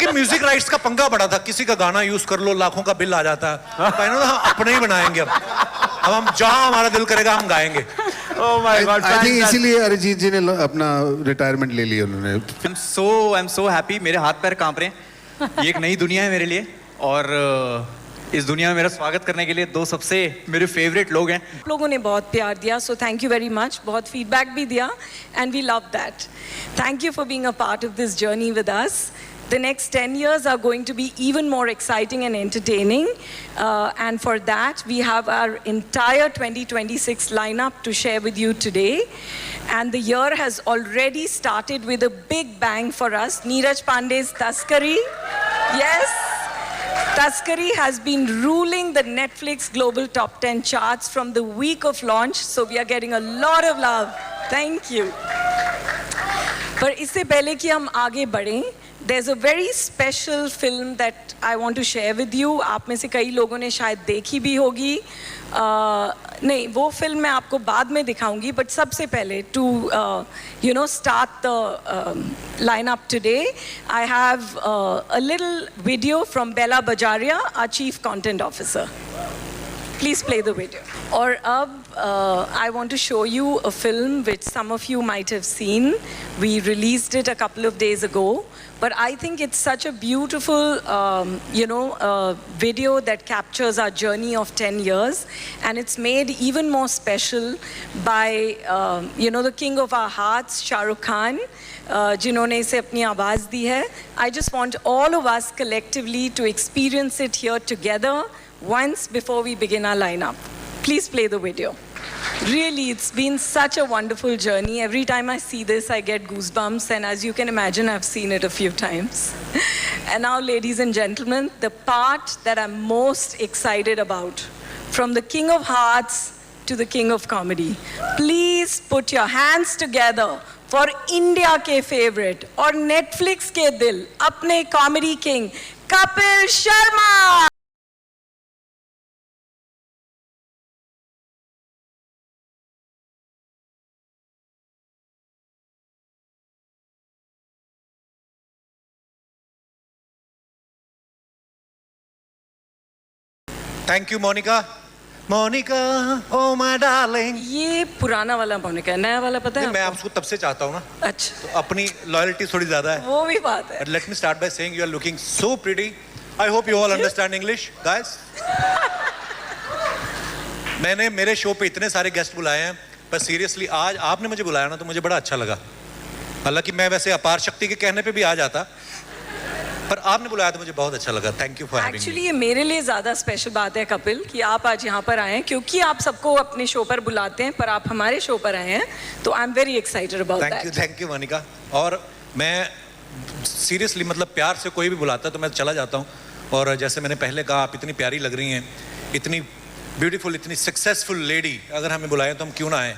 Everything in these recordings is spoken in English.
क्योंकि music rights का पंगा बड़ा था, किसी का गाना यूज कर लो लाखों का बिल आ जाता है, कहना हम अपने ही बनाएंगे अब हम जहां हमारा दिल करेगा हम गाएंगे। Oh my God! I think इसीलिए अरिजीत जी ने अपना रिटायरमेंट ले लिया उन्होंने। आई एम सो हैप्पी, मेरे हाथ पैर कांप रहे हैं। ये एक नई दुनिया है मेरे लिए और इस दुनिया में मेरा स्वागत करने के लिए दो सबसे मेरे फेवरेट लोग हैं। आप लोगों ने बहुत प्यार दिया, so thank you very much. बहुत फीडबैक भी दिया and we love that. Thank you for being a part of this journey with us. The next 10 years are going to be even more exciting and entertaining. And for that, we have our entire 2026 lineup to share with you today. And the year has already started with a big bang for us. Neeraj Pandey's Taskari. Yes. Taskari has been ruling the Netflix Global Top 10 charts from the week of launch. So we are getting a lot of love. Thank you. पर इससे पहले कि हम आगे बढ़ें, there's a very special film that I want to share with you. आप में से कई लोगों ने शायद देखी भी होगी। नहीं, वो फिल्म मैं आपको बाद में दिखाऊंगी, but सबसे पहले to start the lineup today, I have a little video from Bella Bajaria, our Chief Content Officer. Please play the video. और अब I want to show you a film which some of you might have seen. We released it a couple of days ago, but I think it's such a beautiful, video that captures our journey of 10 years, and it's made even more special by, the king of our hearts, Shah Rukh Khan, जिन्होंने इसे अपनी आवाज़ दी है. I just want all of us collectively to experience it here together once before we begin our lineup. Please play the video. Really, it's been such a wonderful journey. Every time I see this, I get goosebumps, and as you can imagine, I've seen it a few times. And now, ladies and gentlemen, the part that I'm most excited about, from the King of Hearts to the King of Comedy. Please put your hands together for India के favorite और Netflix के दिल, अपने comedy king, Kapil Sharma. Thank you Monika. Monica oh my darling. ये पुराना वाला मोनिका है, नया वाला पता है? मैं आपको तब से चाहता हूँ ना। अच्छा, तो अपनी लॉयल्टी थोड़ी ज्यादा है। वो भी बात है। Let me start by saying you are looking so pretty. I hope you all understand English guys. मैंने मेरे शो पे इतने सारे गेस्ट बुलाए हैं, पर सीरियसली आज आपने मुझे बुलाया ना तो मुझे बड़ा अच्छा लगा। हालांकि मैं वैसे अपार शक्ति के कहने पे भी आ जाता, पर आपने बुलाया तो मुझे बहुत अच्छा लगा। Thank you for having me. Actually ये मेरे लिए ज़्यादा स्पेशल बात है कपिल कि आप आज यहाँ पर आए हैं, क्योंकि आप सबको अपने शो पर बुलाते हैं, पर आप हमारे शो पर आए हैं, तो I am very excited about that. Thank you Monica. और मैं सीरियसली मतलब प्यार से कोई भी बुलाता है तो मैं चला जाता हूँ। और जैसे मैंने पहले कहा, आप इतनी प्यारी लग रही हैं, इतनी ब्यूटीफुल, इतनी सक्सेसफुल लेडी, अगर हमें बुलाएं तो हम क्यों ना आए।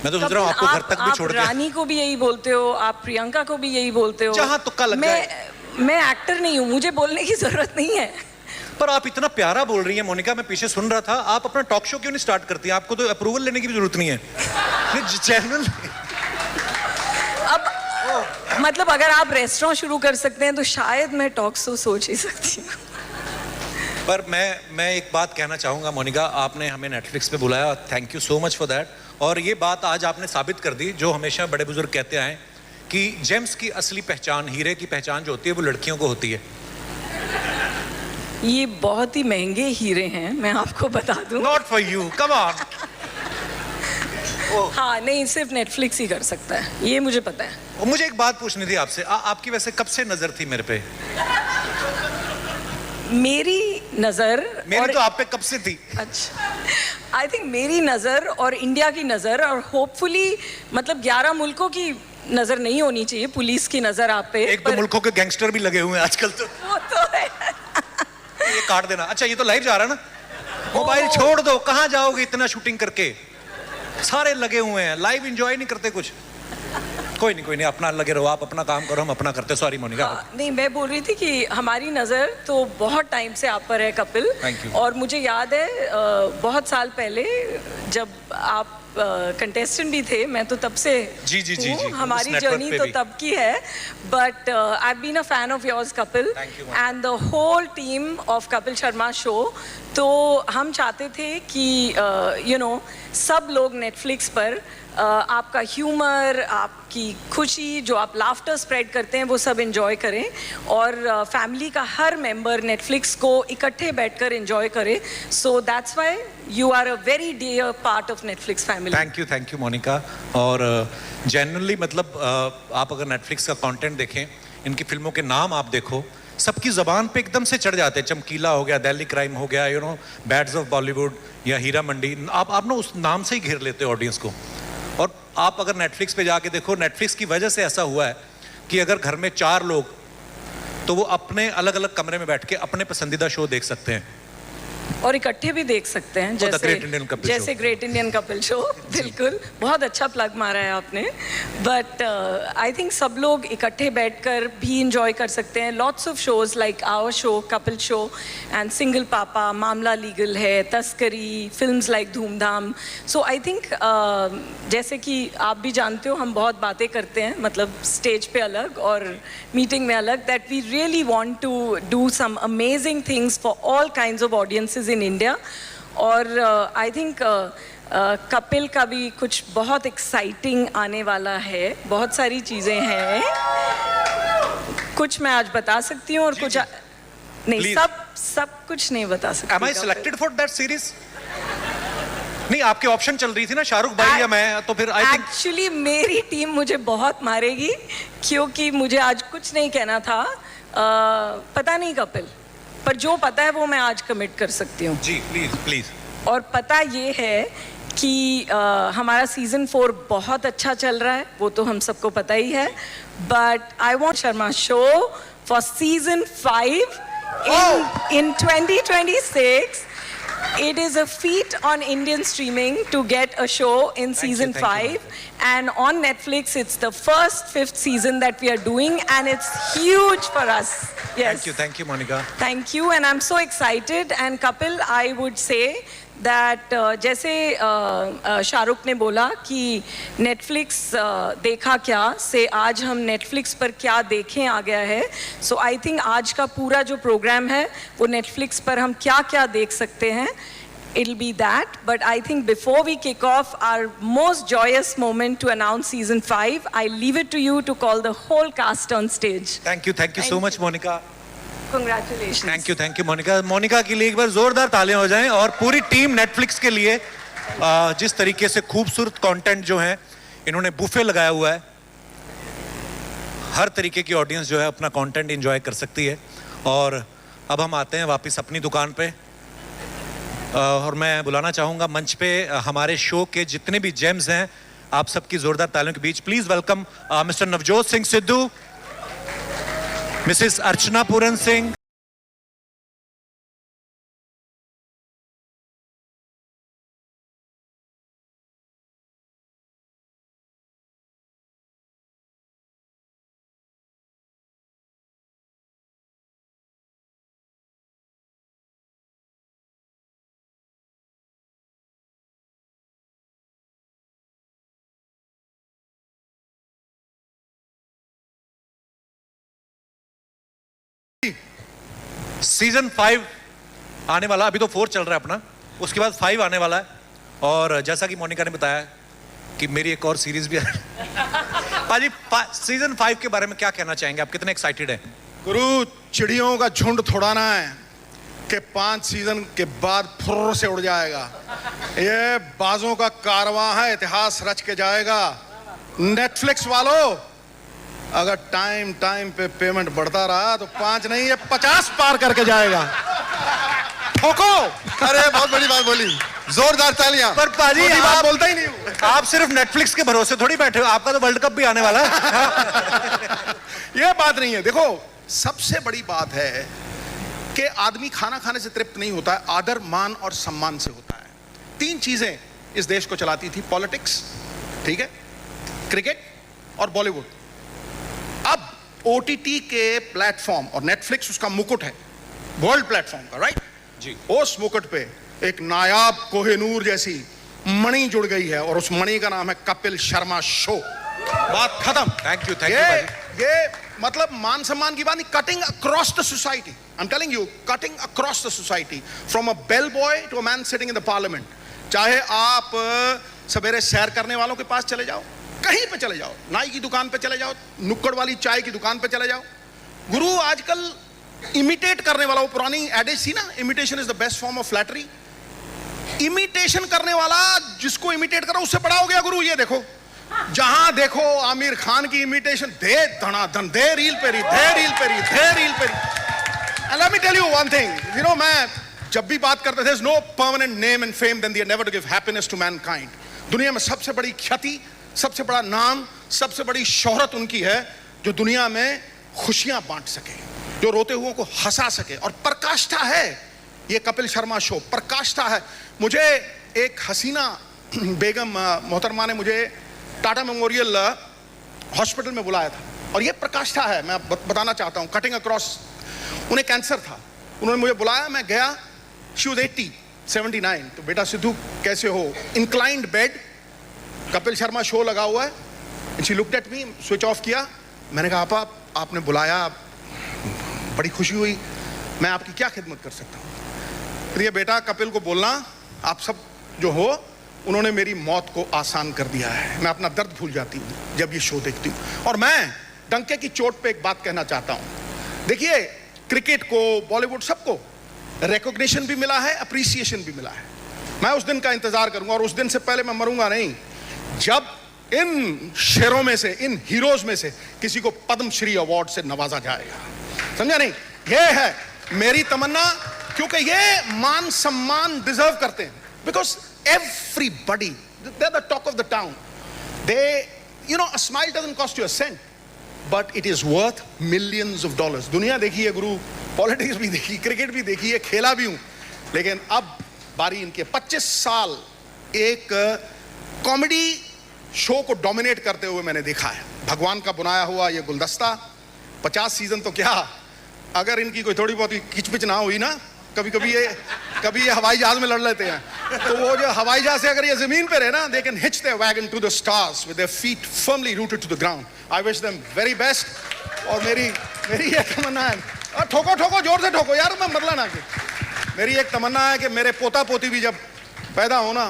मैं तो सोच रहा हूँ आपको घर तक भी छोड़ के। रानी को भी यही बोलते हो, आप प्रियंका को भी यही बोलते हो। जहाँ तुक्का लग जाए। मैं एक्टर नहीं हूँ, मुझे बोलने की जरूरत नहीं है। पर आप इतना प्यारा बोल रही हैं मोनिका, मैं पीछे सुन रहा था। आप अपना टॉक शो क्यों नहीं स्टार्ट करती? आपको तो अप्रूवल लेने की भी जरूरत नहीं है। अब मतलब अगर आप रेस्टोरेंट शुरू कर सकते हैं तो शायद मैं टॉक शो सोच ही सकती हूँ। पर मैं एक बात कहना चाहूँगा मोनिका, आपने हमें नेटफ्लिक्स पे बुलाया, thank you so much for that. और ये बात आज आपने साबित कर दी, जो हमेशा बड़े बुजुर्ग कहते आए कि जेम्स की असली पहचान, हीरे की पहचान जो होती है वो लड़कियों को होती है। ये बहुत ही महंगे हीरे हैं, मैं आपको बता दूं। Not for you, come on. हाँ, नहीं, सिर्फ नेटफ्लिक्स ही कर सकता है, ये मुझे पता है। और मुझे एक बात पूछनी थी आपसे, आपकी वैसे कब से नजर थी मेरे पे? मेरी तो आप पे कब से थी? अच्छा, आई थिंक मेरी नज़र और इंडिया की नज़र और होपफुली मतलब 11 मुल्कों की नज़र नहीं होनी चाहिए, पुलिस की नज़र आप पे। एक दो मुल्कों के गैंगस्टर भी लगे हुए हैं आजकल तो। वो तो है। ये काट देना। अच्छा, ये तो लाइव जा रहा है ना? मोबाइल छोड़ दो, कहाँ जाओगे इतना शूटिंग करके? सारे लगे हुए हैं, लाइव एंजॉय नहीं करते कुछ। कोई नहीं, अपना लगे रहो, आप अपना काम करो, हम अपना करते। सॉरी मोनिका। नहीं, मैं बोल रही थी कि हमारी नज़र तो बहुत टाइम से आप पर है कपिल। Thank you. और मुझे याद है बहुत साल पहले जब आप कंटेस्टेंट भी थे, मैं तो तब से जी, जी, जी, हूँ, जी, उस हमारी network जर्नी पे तो भी। तब की है, but I have been a fan of yours Kapil Thank you, and the whole team of Kapil Sharma show. तो हम चाहते थे कि यू नो सब लोग नेटफ्लिक्स पर आपका ह्यूमर, आपकी खुशी, जो आप लाफ्टर स्प्रेड करते हैं, वो सब एंजॉय करें, और फैमिली का हर मेंबर नेटफ्लिक्स को इकट्ठे बैठकर एंजॉय करे। So that's why you are a very dear part of Netflix family. Thank you Monica. और जेन्युइनली मतलब आप अगर नेटफ्लिक्स का कंटेंट देखें, इनकी फिल्मों के नाम आप देखो, सबकी जबान पे एकदम से चढ़ जाते हैं। चमकीला हो गया, दिल्ली क्राइम हो गया, you know, bads of Bollywood या हीरा मंडी, आप ना उस नाम से ही घेर लेते हो ऑडियंस को। और आप अगर नेटफ्लिक्स पे जाके देखो, नेटफ्लिक्स की वजह से ऐसा हुआ है कि अगर घर में 4 लोग, तो वो अपने अलग अलग कमरे में बैठ के अपने पसंदीदा शो देख सकते हैं और इकट्ठे भी देख सकते हैं, The Great Indian Couple जैसे Show। Great Indian Kapil show. बिल्कुल, बहुत अच्छा प्लग मारा है आपने। बट आई थिंक सब लोग इकट्ठे बैठकर भी इंजॉय कर सकते हैं। Lots of shows like our show, Kapil show and single papa, मामला लीगल है, तस्करी, फिल्म्स लाइक धूमधाम। सो आई थिंक जैसे कि आप भी जानते हो, हम बहुत बातें करते हैं, मतलब स्टेज पे अलग और मीटिंग में अलग, that we really want to do some amazing things for all kinds of audiences in India. और आई थिंक कपिल का भी कुछ बहुत एक्साइटिंग आने वाला है, बहुत सारी चीज़ें हैं, कुछ मैं आज बता सकती हूँ और कुछ नहीं। Please. सब कुछ नहीं बता सकती। Am I selected for that series? नहीं, आपकी ऑप्शन चल रही थी ना, शाहरुख भाई या मैं, तो फिर आई थिंक एक्चुअली मेरी टीम मुझे बहुत मारेगी, क्योंकि मुझे आज कुछ नहीं कहना था। पता नहीं कपिल, पर जो पता है वो मैं आज कमिट कर सकती हूँ। जी प्लीज प्लीज। और पता ये है कि हमारा सीजन 4 बहुत अच्छा चल रहा है, वो तो हम सबको पता ही है। But I want Sharma show for season 5 in 2026. It is a feat on Indian streaming to get a show in season thank you. 5, and on Netflix it's the first 5th season that we are doing, and it's huge for us. Yes. Thank you Monica. Thank you, and I'm so excited. And Kapil, I would say that जैसे शाहरुख ने बोला कि Netflix देखा क्या से आज हम Netflix पर क्या देखें आ गया है। सो आई थिंक आज का पूरा जो प्रोग्राम है वो नेटफ्लिक्स पर हम क्या क्या देख सकते हैं, it'll be that. But I think before we kick off our most joyous moment to announce season 5, I leave it to you to call the whole cast on stage. Thank you so much Monica. Congratulations. Thank you Monika. Monica के लिए एक बार जोरदार तालियां हो जाएं, और पूरी team Netflix के लिए जिस तरीके से खूबसूरत कंटेंट जो है इन्होंने बुफे लगाया हुआ है, हर तरीके की ऑडियंस जो है अपना कंटेंट एंजॉय कर सकती है। और अब हम आते हैं वापस अपनी दुकान पे, और मैं बुलाना चाहूंगा मंच पे हमारे शो के जितने भी जेम्स हैं, आप सबकी जोरदार तालियों के बीच please welcome mister Navjot Singh Sidhu, Mrs Archana Puran Singh, season 5 आने वाला, अभी तो 4 चल रहा है अपना, उसके बाद 5 आने वाला है। और जैसा कि मोनिका ने बताया कि मेरी एक और सीरीज भी है। पाजी, सीजन 5 के बारे में क्या कहना चाहेंगे आप, कितने एक्साइटेड हैं? गुरु, चिड़ियों का झुंड थोड़ा ना है कि 5 सीजन के बाद फुर्र से उड़ जाएगा। ये बाजों का कारवां है, इतिहास रच के जाएगा। नेटफ्लिक्स वालों, अगर टाइम पे पेमेंट बढ़ता रहा तो 5 नहीं, ये 50 पार करके जाएगा। ठोको। अरे बहुत बड़ी बात बोली, जोरदार तालियां। पर पाजी, छोटी बात आप बोलता ही नहीं हूं। आप सिर्फ नेटफ्लिक्स के भरोसे थोड़ी बैठे हो, आपका तो वर्ल्ड कप भी आने वाला है। ये बात नहीं है। देखो, सबसे बड़ी बात है कि आदमी खाना खाने से तृप्त नहीं होता है, आदर, मान और सम्मान से होता है। 3 चीजें इस देश को चलाती थी, पॉलिटिक्स, ठीक है, क्रिकेट और बॉलीवुड। अब ओटीटी के प्लेटफॉर्म, और नेटफ्लिक्स उसका मुकुट है, वर्ल्ड प्लेटफॉर्म का, राइट जी। उस मुकुट पे एक नायाब कोहिनूर जैसी मणि जुड़ गई है और उस मणि का नाम है कपिल शर्मा शो। बात खत्म। थैंक यू ये मतलब मान सम्मान की बात नहीं, cutting across the society. I am telling you, cutting across the society, from a bell boy to a man sitting in the parliament. चाहे आप सवेरे सैर करने वालों के पास चले जाओ, कहीं पे चले जाओ, नाई की दुकान पे चले जाओ, नुक्कड़ वाली चाय की दुकान पे चले जाओ, गुरु आजकल इमिटेट करने वाला, वो पुरानी एडेज थी ना, imitation is the best form of flattery. Imitation करने वाला जिसको इमिटेट करो उससे बड़ा हो गया गुरु। ये देखो, जहां देखो आमिर खान की इमिटेशन, दे धनाधन, दे रील पे रील, दे रील पे रील, दे रील पे reel. And let me tell you one thing, you know, मैं जब भी बात करते थे, no permanent name and fame then they never to give happiness to mankind. दुनिया में सबसे बड़ी ख्याति, सबसे बड़ा नाम, सबसे बड़ी शोहरत उनकी है जो दुनिया में खुशियां बांट सके, जो रोते हुओं को हंसा सके। और प्रकाष्ठा है ये कपिल शर्मा शो, प्रकाष्ठा है। मुझे एक हसीना बेगम मोहतरमा ने मुझे टाटा मेमोरियल हॉस्पिटल में बुलाया था, और ये प्रकाष्ठा है, मैं बताना चाहता हूँ, कटिंग अक्रॉस। उन्हें कैंसर था, उन्होंने मुझे बुलाया, मैं गया। She was 79। तो बेटा सिद्धू कैसे हो? Inclined bed, Kapil Sharma show लगा हुआ है। She looked at me, switch off किया। मैंने कहा आपने बुलाया, बड़ी खुशी हुई, मैं आपकी क्या खिदमत कर सकता हूँ? फिर ये बेटा कपिल को बोलना, आप सब जो हो, उन्होंने मेरी मौत को आसान कर दिया है। मैं अपना दर्द भूल जाती हूँ जब ये शो देखती हूँ। और मैं डंके की चोट पे एक बात कहना चाहता हूँ। देखिए, क्रिकेट को, बॉलीवुड, सबको रिकॉग्निशन भी मिला है, अप्रिसिएशन भी मिला है। मैं उस दिन का इंतजार करूंगा, और उस दिन से पहले मैं मरूंगा नहीं जब इन शेरों में से, इन हीरोज में से किसी को पद्मश्री अवार्ड से नवाजा जाएगा। समझा नहीं? ये है मेरी तमन्ना, क्योंकि ये मान सम्मान डिजर्व करते हैं। Because everybody, they're the talk of the town. They, you know, a smile doesn't cost you a cent, but it is worth millions of dollars. दुनिया देखी है गुरु, पॉलिटिक्स भी देखी, क्रिकेट भी देखी है, खेला भी हूं, लेकिन अब बारी इनके। 25 साल एक कॉमेडी शो को डोमिनेट करते हुए मैंने देखा है। भगवान का बनाया हुआ ये गुलदस्ता, 50 सीजन तो क्या, अगर इनकी कोई थोड़ी बहुत किचपिच ना हुई ना, कभी ये हवाई जहाज में लड़ लेते हैं। तो वो जो हवाई जहाज से अगर ये जमीन पे रहे ना, they can hitch their wagon to the stars with their feet firmly rooted to the ground. I wish them very best. और मेरी ये तमन्ना है, ठोको जोर से ठोको यार, मैं मरला ना। मेरी एक तमन्ना है कि मेरे पोता पोती भी जब पैदा हो ना,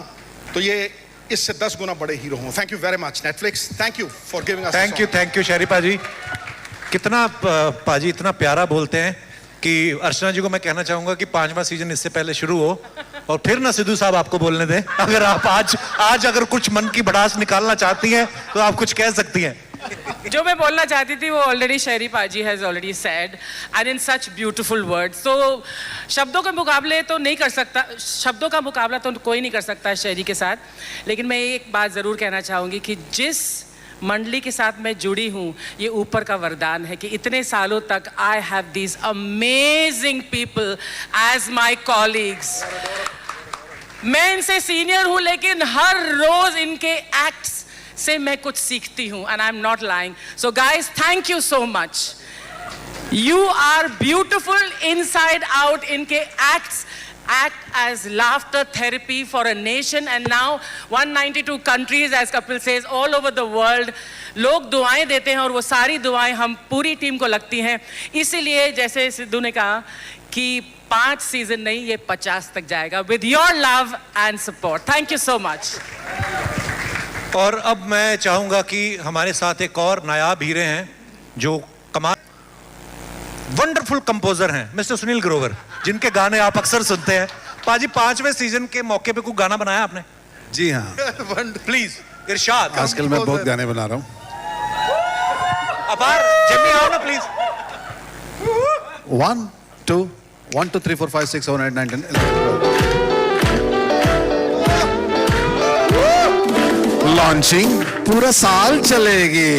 तो ये इससे 10 गुना बड़े हीरो हों। Thank you very much Netflix, thank you for giving us. Thank you शहरी पाजी। कितना पाजी इतना प्यारा बोलते हैं कि अर्चना जी को मैं कहना चाहूंगा कि 5वां सीजन इससे पहले शुरू हो, और फिर ना सिद्धू साहब आपको बोलने दें। अगर आप आज अगर कुछ मन की भड़ास निकालना चाहती हैं तो आप कुछ कह सकती हैं। जो मैं बोलना चाहती थी वो ऑलरेडी शहरी पाजी has already said, and in such beautiful words. तो शब्दों के मुकाबले तो नहीं कर सकता, शब्दों का मुकाबला तो कोई नहीं कर सकता शहरी के साथ। लेकिन मैं एक बात ज़रूर कहना चाहूँगी कि जिस मंडली के साथ मैं जुड़ी हूँ, ये ऊपर का वरदान है कि इतने सालों तक I have these amazing people as my colleagues. मैं इनसे सीनियर हूँ, लेकिन हर रोज इनके एक्ट्स से मैं कुछ सीखती हूँ, and I am not lying. So guys, thank you so much. You are beautiful inside out. इनके acts act as laughter therapy for a nation, and now 192 countries, as Kapil says, all over the world. लोग दुआएं देते हैं, और वो सारी दुआएं हम पूरी टीम को लगती हैं। इसीलिए जैसे सिद्धू ने कहा कि 5 सीजन नहीं, ये 50 तक जाएगा, with your love and support. Thank you so much. और अब मैं चाहूंगा कि हमारे साथ एक और नायाब हीरे हैं जो कमाल वंडरफुल कंपोजर हैं, मिस्टर सुनील ग्रोवर, जिनके गाने आप अक्सर सुनते हैं। पाजी, 5वें सीजन के मौके पे कोई गाना बनाया आपने? जी हाँ, प्लीज इरशाद। आजकल मैं बहुत गाने बना रहा हूँ। अपार जिम्मी आओ ना प्लीज। 1 2 3 4 5 6 7 8 9 10 11। लॉन्चिंग पूरा साल चलेगी,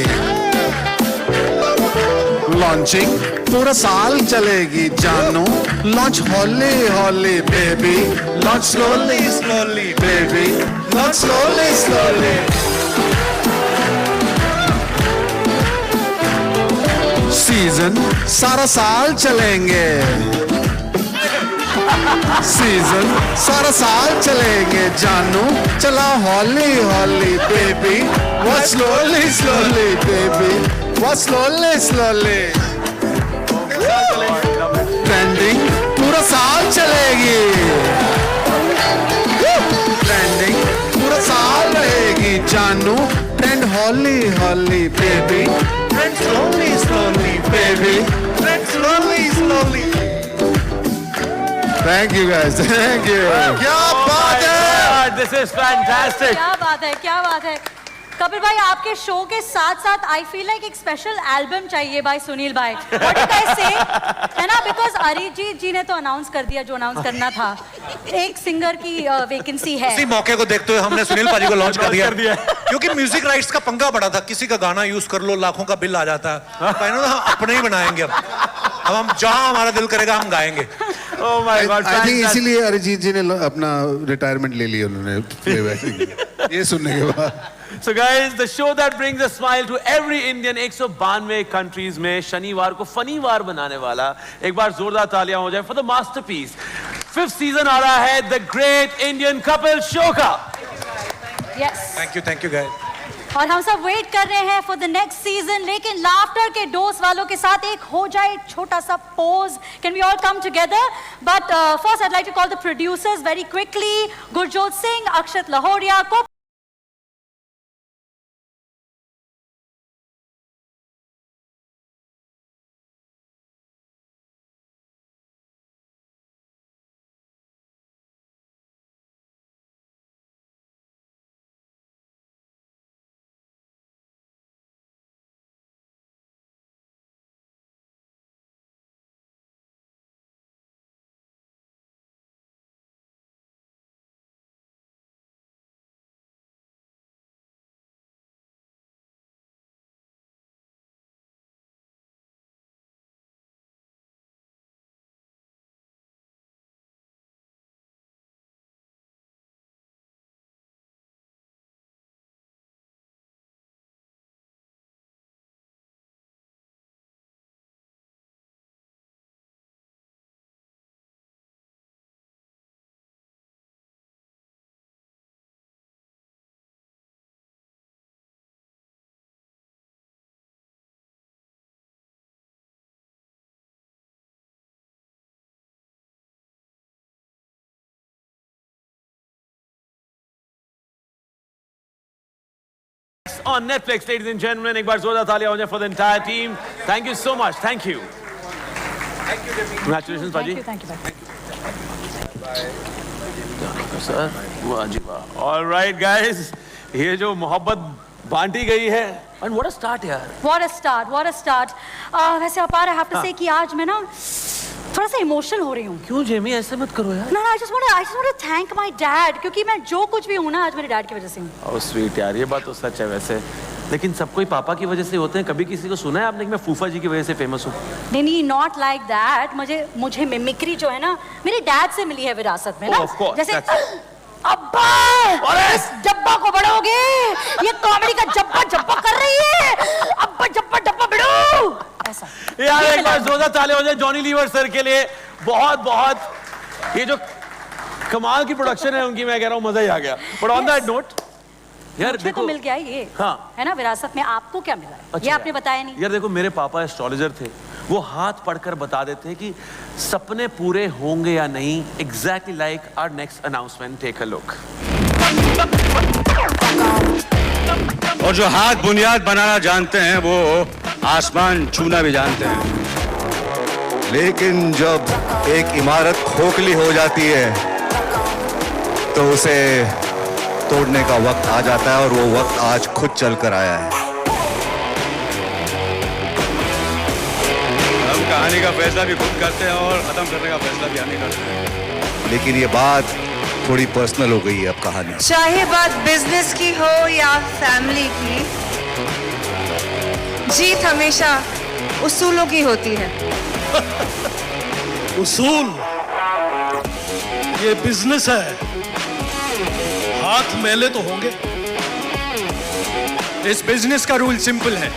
लॉन्चिंग पूरा साल चलेगी जानू। लॉन्च हॉली हॉली baby, launch slowly slowly baby, launch slowly slowly. Season सारा साल चलेंगे, सीजन सारा साल चलेंगे जानू, चला हॉली हॉली baby, what slowly slowly baby, what slowly slowly. Trending पूरा साल चलेगी, ट्रेंडिंग पूरा साल रहेगी जानू, ट्रेंड हॉली हॉली baby, trend slowly slowly baby, trend slowly slowly. Thank you guys, thank you. क्या बात है, दिस इज फैंटास्टिक। क्या बात है, क्या बात है। कपिल भाई, आपके शो के साथ साथ आई फील लाइक एक स्पेशल एल्बम चाहिए भाई सुनील भाई। व्हाट डू गाइस से, है ना? बिकॉज अरिजीत जी ने तो अनाउंस कर दिया जो अनाउंस करना था, एक सिंगर की वैकेंसी है। इसी मौके को देखते हुए हमने सुनील पाजी को लॉन्च कर दिया क्योंकि म्यूजिक राइट्स का पंगा बड़ा था, किसी का गाना यूज कर लो लाखों का बिल आ जाता है। हम अपने ही बनाएंगे, अब हम जहां हमारा दिल करेगा हम गाएंगे। Oh my God, I think इसीलिए अरिजीत जी ने अपना रिटायरमेंट ले लिया उन्होंने प्लेबैक ये सुनने के बाद। So guys, the show that brings a smile to every Indian, 192 countries में शनिवार को फनीवार बनाने वाला, एक बार जोरदार तालियां हो जाए for the masterpiece. 5th season आ रहा है the great Indian Kapil show का। Yes, thank you guys. और हम सब वेट कर रहे हैं फॉर द नेक्स्ट सीजन, लेकिन लाफ्टर के डोज वालों के साथ एक हो जाए छोटा सा pose. Can we all come together? But first I like to call the producers very quickly. Gurjot Singh, Akshat Lahoria को on Netflix, ladies and gentlemen. एक बार जोरदार तालियां हो जाए for the entire team. Thank you so much. Thank you. Congratulations, Paji. Thank you भाई। Sir, वाह जी वाह। All right, guys. ये जो मोहब्बत बांटी गई है, and what a start यार। What a start, what a start. वैसे अपार, I have to say कि आज मैं ना थोड़ा सा इमोशनल हो रही हूँ। क्यों जेमी, ऐसे मत करो यार। No, I just want to thank my dad, क्योंकि मैं जो कुछ भी हूँ ना आज मेरे डैड की वजह से हूँ। Oh sweet यार, ये बात तो सच है वैसे। लेकिन सब कोई पापा की वजह से होते हैं। कभी किसी को सुना है आपने कि मैं फूफा जी की वजह से फेमस हूँ? नहीं, नॉट लाइक दैट। मुझे मिमिक्री जो है ना मेरे डैड से मिली है विरासत में ना। of course, जैसे that's- अब्बा इस जब्बा को बढ़ोगे, ये कॉमेडी का जब्बा कर रही है, अब्बा जब्बा बढ़ो, ऐसा। यार एक बार जोरदार तालियां हो जाए जॉनी लीवर सर के लिए। बहुत ये जो कमाल की प्रोडक्शन है उनकी, मैं कह रहा हूँ मजा ही आ गया। बट ऑन दैट नोट यार मुझे देखो, तो मिल गया ये, हाँ। है ना विरासत में। आपको क्या मिला है? अच्छा ये आपने बताया नहीं। यार देखो, मेरे पापा एस्ट्रोलॉजर थे। वो हाथ पढ़कर बता देते हैं कि सपने पूरे होंगे या नहीं। Exactly like our next announcement. Take a look. और जो हाथ बुनियाद बनाना जानते हैं वो आसमान छूना भी जानते हैं, लेकिन जब एक इमारत खोखली हो जाती है तो उसे तोड़ने का वक्त आ जाता है, और वो वक्त आज खुद चल कर आया है। हम कहानी का फैसला भी खुद करते हैं और खत्म करने का फैसला भी हम ही करते हैं। लेकिन ये बात थोड़ी पर्सनल हो गई है अब कहानी। चाहे बात बिजनेस की हो या फैमिली की, जीत हमेशा उसूलों की होती है। उसूल, ये बिजनेस है, हाथ मैले तो होंगे। इस बिजनेस का रूल सिंपल है,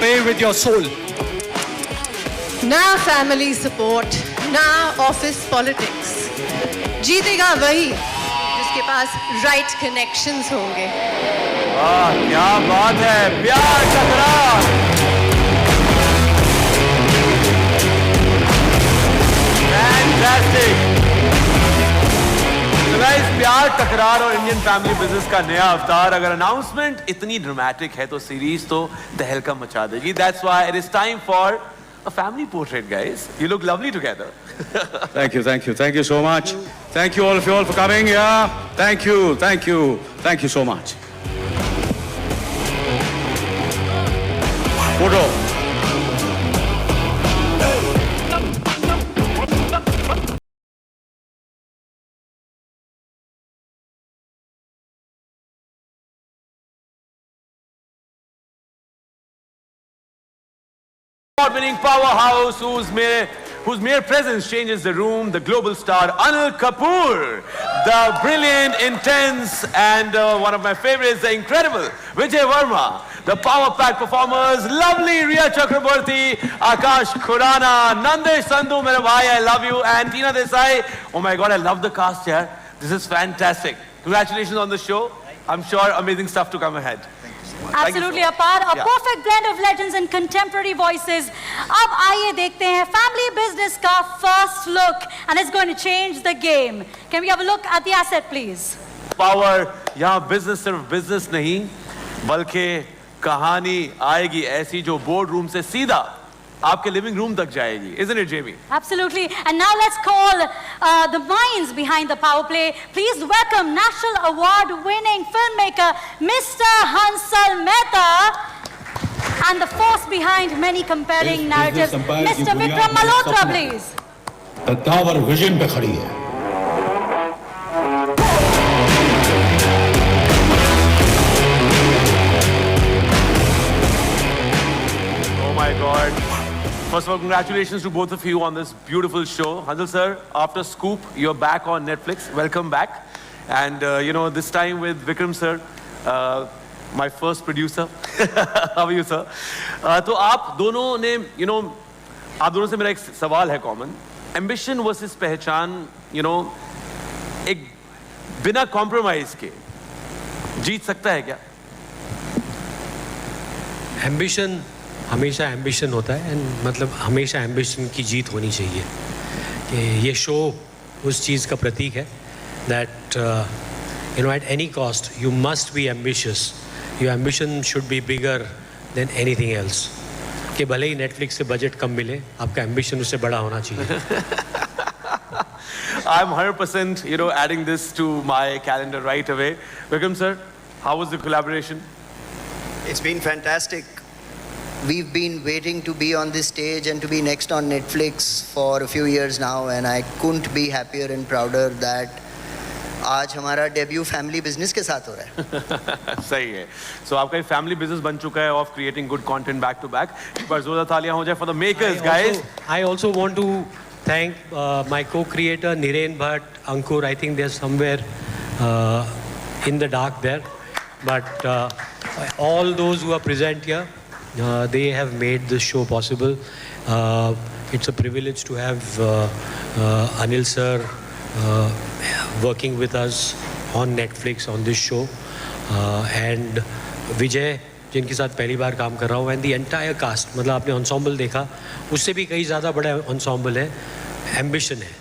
पे विद योर सोल। ना फैमिली सपोर्ट, ना ऑफिस पॉलिटिक्स। जीतेगा वही जिसके पास राइट कनेक्शंस होंगे। वाह क्या बात है, प्यार टकरार। फैंटास्टिक। तो गाइस, प्यार टकरार और इंडियन फैमिली बिजनेस का नया अवतार। अगर अनाउंसमेंट इतनी ड्रामेटिक है तो सीरीज तो तहलका मचा देगी। That's why it is time for a family portrait, guys. You look lovely together. Thank you so much. Thank you all of you all for coming. Yeah, thank you so much. Photo. Award-winning powerhouse whose mere presence changes the room, the global star Anil Kapoor, the brilliant, intense, and one of my favorites, the incredible Vijay Verma, the power-packed performers, lovely Riya Chakraborty, Akash Khurana, Nandesh Sandhu, mere bhai, I love you, and Tina Desai. Oh my God, I love the cast here. This is fantastic. Congratulations on the show. I'm sure amazing stuff to come ahead. Absolutely, Apar. A perfect blend of legends and contemporary voices. अब आइए देखते हैं family business का first look, and it's going to change the game. Can we have a look at the asset, please? Power, यहाँ business सिर्फ business नहीं, बल्कि कहानी आएगी ऐसी जो board room से सीधा आपके living room तक जाएगी. Isn't it, Jamie? Absolutely. And now let's call the minds behind the power play. Please welcome National Award-winning filmmaker Mr. Hansal Mehta and the force behind many compelling narratives, Mr. Vikram Malhotra, please. कद्दावर vision पे खड़ी है। Oh my God. First of all, congratulations to both of you on this beautiful show. Hansal sir, after Scoop, you're back on Netflix. Welcome back. And this time with Vikram sir, my first producer. How are you, sir? तो आप दोनों ने, आप दोनों से मेरा एक सवाल है कॉमन. Ambition versus पहचान, एक बिना कॉम्प्रोमाइज के जीत सकता है क्या? एम्बिशन हमेशा एम्बिशन होता है, एंड मतलब हमेशा एम्बिशन की जीत होनी चाहिए. कि ये शो उस चीज़ का प्रतीक है that at any cost you must be ambitious. Your ambition should be bigger than anything else. कि भले ही नेटफ्लिक्स से बजट कम मिले, आपका एम्बिशन उससे बड़ा होना चाहिए. I'm 100%, adding this to my calendar right away. Vikram sir, how was the collaboration? It's been fantastic. We've been waiting to be on this stage and to be next on Netflix for a few years now, and I couldn't be happier and prouder that आज हमारा debut family business के साथ हो रहा है. सही है. So आपका फैमिली बिजनेस बन चुका है of creating good content back to back. एक बार जोरदार तालियां हो जाए for the makers, guys. I also want to thank my co-creator Niren Bhatt, Ankur. I think they're somewhere in the dark there, but all those who are present here, they have made this show possible. It's a privilege to have Anil sir working with us on Netflix on this show, and Vijay जिनके साथ पहली बार काम कर रहा हूँ, and the entire cast. मतलब आपने ensemble देखा, उससे भी कई ज़्यादा बड़ा ensemble है, ambition है.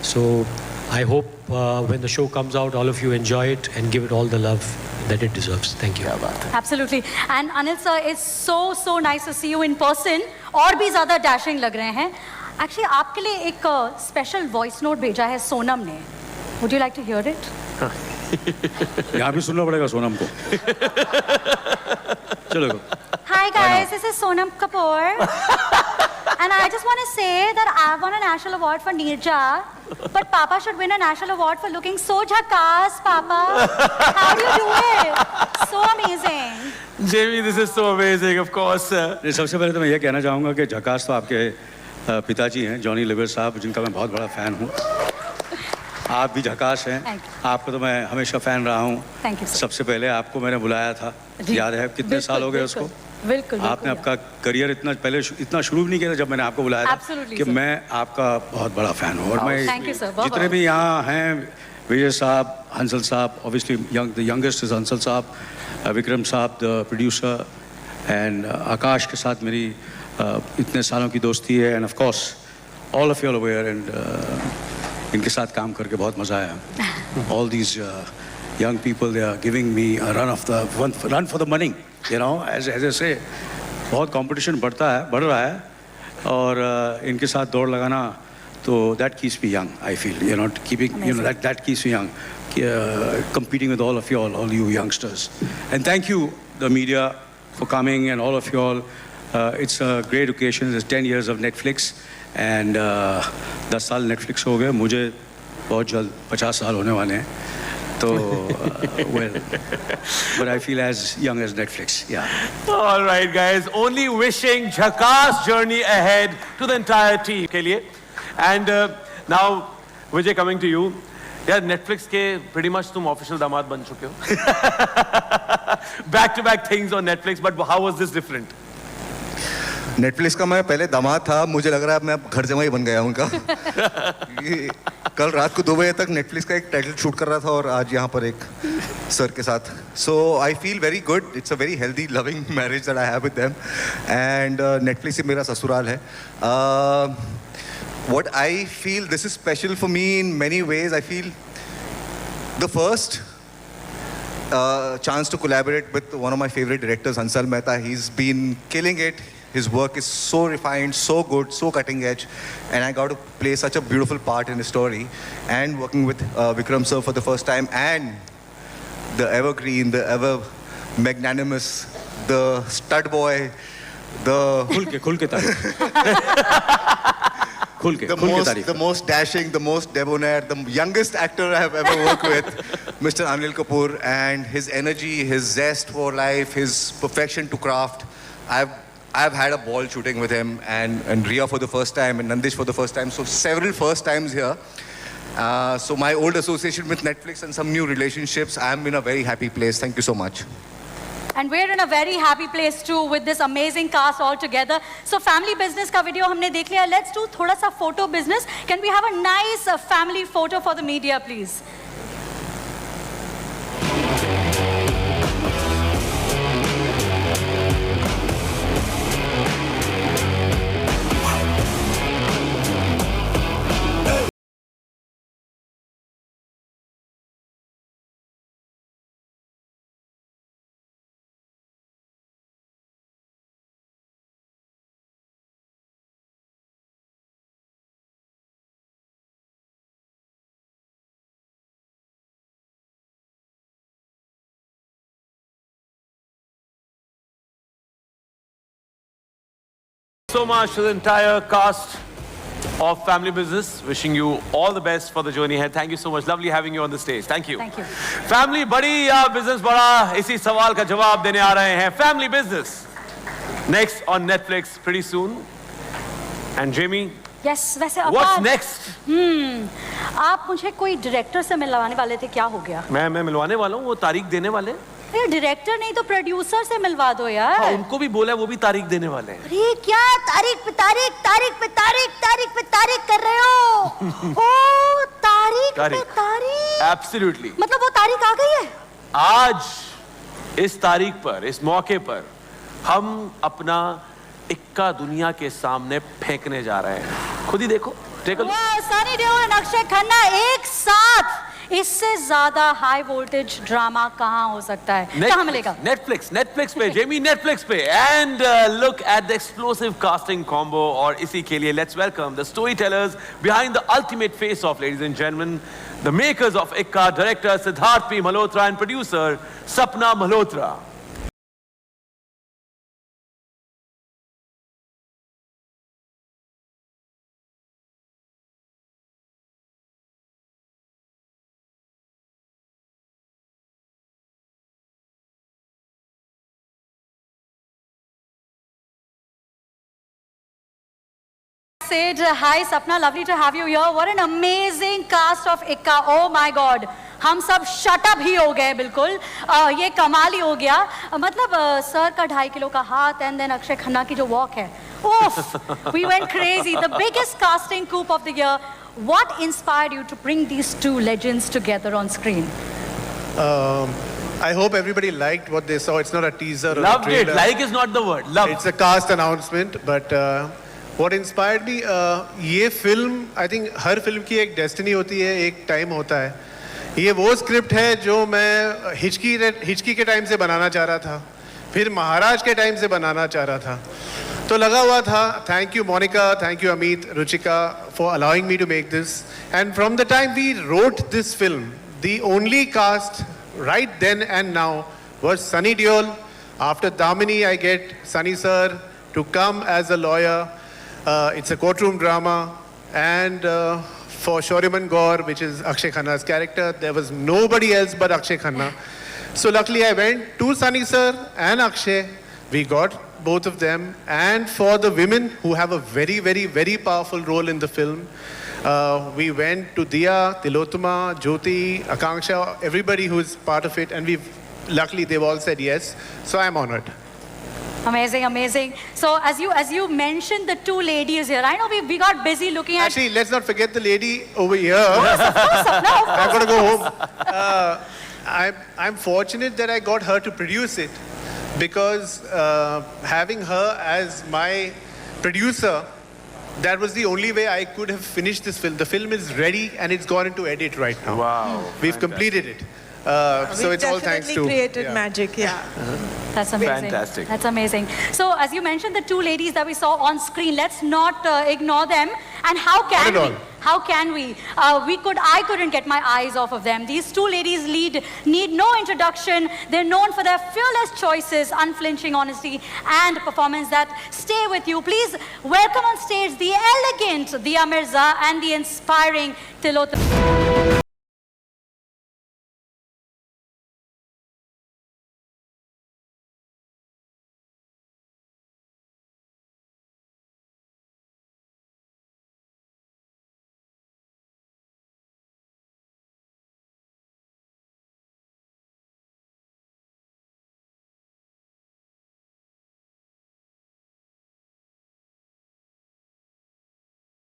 So I hope when the show comes out, all of you enjoy it and give it all the love that it deserves. Thank you. Absolutely. And Anil sir, it's so nice to see you in person. और भी ज़्यादा dashing लग रहे हैं. Actually, आपके लिए एक special voice note भेजा है सोनम ने. Would you like to hear it? यहाँ भी सुनना पड़ेगा सोनम को. चलो. Hi guys, this is Sonam Kapoor. And I just want to say that I won a national award for Neerja, but Papa should win a national award for looking so jhakaas, Papa. How do you do it? So amazing. Jamie, this is so amazing, of course. सबसे पहले तो मैं ये कहना चाहूँगा कि झकास तो आपके पिताजी हैं, जॉनी लिवर साहब, जिनका मैं बहुत बड़ा फ़ैन हूँ. आप भी झकास हैं. आपको तो मैं हमेशा फ़ैन रहा हूँ. सबसे पहले आपको मैंने बुलाया था, याद है? कितने साल हो गए उसको? बिल्कुल आपने आपका करियर इतना शुरू भी नहीं किया था जब मैंने आपको बुलाया था Absolutely, कि sir. मैं आपका बहुत बड़ा फैन हूँ। और मैं Thank you, sir. बहुत जितने भी यहाँ हैं, विजय साहब, हंसल साहब, obviously the youngest is Hansal साहब, विक्रम साहब द प्रोड्यूसर, एंड आकाश के साथ मेरी इतने सालों की दोस्ती है, and of course all of you are aware, एंड इनके साथ काम करके बहुत मज़ा आया। All these young people, they are giving me a run for the money, you know, as I say, बहुत competition बढ़ रहा है, और इनके साथ दौड़ लगाना, तो that keeps me young, I feel, you know, that keeps me young, competing with all of you all you youngsters. And thank you, the media, for coming, and all of you all. It's a great occasion. It's 10 years of Netflix, and 10 साल Netflix हो गए, मुझे बहुत जल्द 50 साल होने वाले हैं. So, well, but I feel as young as Netflix, yeah. All right, guys. Only wishing Jhakaas journey ahead to the entire team के लिए. And now, Vijay, coming to you. यार Netflix के pretty much तुम official दामाद बन चुके हो. Back-to-back things on Netflix, but how was this different? Netflix का मैं पहले दामाद था, मुझे लग रहा है मैं अब घर जमाई बन गया उनका. कल रात को 2 बजे तक Netflix का एक टाइटल शूट कर रहा था, और आज यहाँ पर एक सर के साथ. So I feel very good. It's a very healthy, loving marriage that I have with them. And Netflix ही मेरा ससुराल है. What I feel, this is special for me in many ways. I feel the first chance to collaborate with one of my favorite directors, Hansal Mehta. He's been killing it. His work is so refined, so good, so cutting edge, and I got to play such a beautiful part in the story. And working with Vikram sir for the first time, and the evergreen, the ever magnanimous, the stud boy, the the most dashing, the most debonair, the youngest actor I have ever worked with, Mr. Anil Kapoor, and his energy, his zest for life, his perfection to craft. I've had a ball shooting with him, and Ria for the first time, and Nandish for the first time. So several first times here. So my old association with Netflix and some new relationships, I'm in a very happy place. Thank you so much. And we're in a very happy place too with this amazing cast all together. So family business का video हमने देख लिया. Let's do थोड़ा सा photo business. Can we have a nice family photo for the media, please? So much to the entire cast of Family Business. Wishing you all the best for the journey ahead. Thank you so much. Lovely having you on the stage. Thank you. Thank you. Family बड़ी या business बड़ा, इसी सवाल का जवाब देने आ रहे हैं. Family Business next on Netflix pretty soon. And Jamie, Yes, वैसे what's next? आप मुझे कोई डायरेक्टर से मिलवाने वाले थे, क्या हो गया? मैं मिलवाने वाला हूँ, वो तारीख देने वाले. अरे डायरेक्टर नहीं तो प्रोड्यूसर से मिलवा दो यार. हाँ, उनको भी बोला है, वो भी तारीख देने वाले हैं. अरे क्या तारीख पे तारीख कर रहे हो? ओ तारीख पे तारीख. Absolutely. मतलब वो तारीख आ गई है? आज इस तारीख पर, इस मौके पर हम अपना इक्का दुनिया के सामने फेंकने जा रहे हैं. खुद ही देखो. सनी देओल और अक्षय खन्ना एक साथ. इससे ज्यादा हाई वोल्टेज ड्रामा कहाँ हो सकता है? कहाँ मिलेगा? Netflix पे, Jamie, Netflix पे. And look at the explosive casting combo. और इसी के लिए let's welcome the storytellers behind the ultimate face-off, ladies and gentlemen, the makers of Ikka, director Siddharth P. Malhotra and producer Sapna Malhotra. Hi Sapna, lovely to have you here. What an amazing cast of Ikka. Oh my God. हम सब shut up ही हो गए बिल्कुल। ये कमाल ही हो गया। मतलब सर का 2.5 किलो का हाथ एंड देन अक्षय खन्ना की जो वॉक है, oof, we went crazy. The biggest casting coup of the year. What inspired you to bring these two legends together on screen? I hope everybody liked what they saw. It's not a teaser or Loved a trailer. it. Like is not the word. Loved. It's a cast announcement. But what inspired me, ये film, I think her film की एक destiny होती है, एक time होता है। ये वो स्क्रिप्ट है जो मैं हिचकी के टाइम से बनाना चाह रहा था, फिर महाराज के टाइम से बनाना चाह रहा था। तो लगा हुआ था। Thank you Monica, thank you Amit, Ruchika for allowing me to make this. And from the time we wrote this film, the only cast right then and now was Sunny Deol. After Damini, I get Sunny sir to come as a lawyer. It's a courtroom drama. And for Shoriman Gaur, which is Akshay Khanna's character, there was nobody else but Akshay Khanna. So luckily I went to Sunny sir and Akshay. We got both of them. And for the women who have a very, very, very powerful role in the film, we went to Diya, Tilotama, Jyoti, Akanksha, everybody who is part of it, and luckily they've all said yes. So I'm honored. Amazing, amazing. So as you mentioned the two ladies here, I know we got busy looking at. Actually, let's not forget the lady over here. Yes, of course, no, of course. I've got to go home. I'm fortunate that I got her to produce it, because having her as my producer, that was the only way I could have finished this film. The film is ready and it's gone into edit right now. Wow. We've completed it. So it's all thanks to... created magic, yeah. That's amazing. Fantastic. That's amazing. So as you mentioned, the two ladies that we saw on screen, let's not ignore them. And how can we? How can we? I couldn't get my eyes off of them. These two ladies need no introduction. They're known for their fearless choices, unflinching honesty, and performance that stay with you. Please welcome on stage the elegant Diya Mirza and the inspiring Tilotama.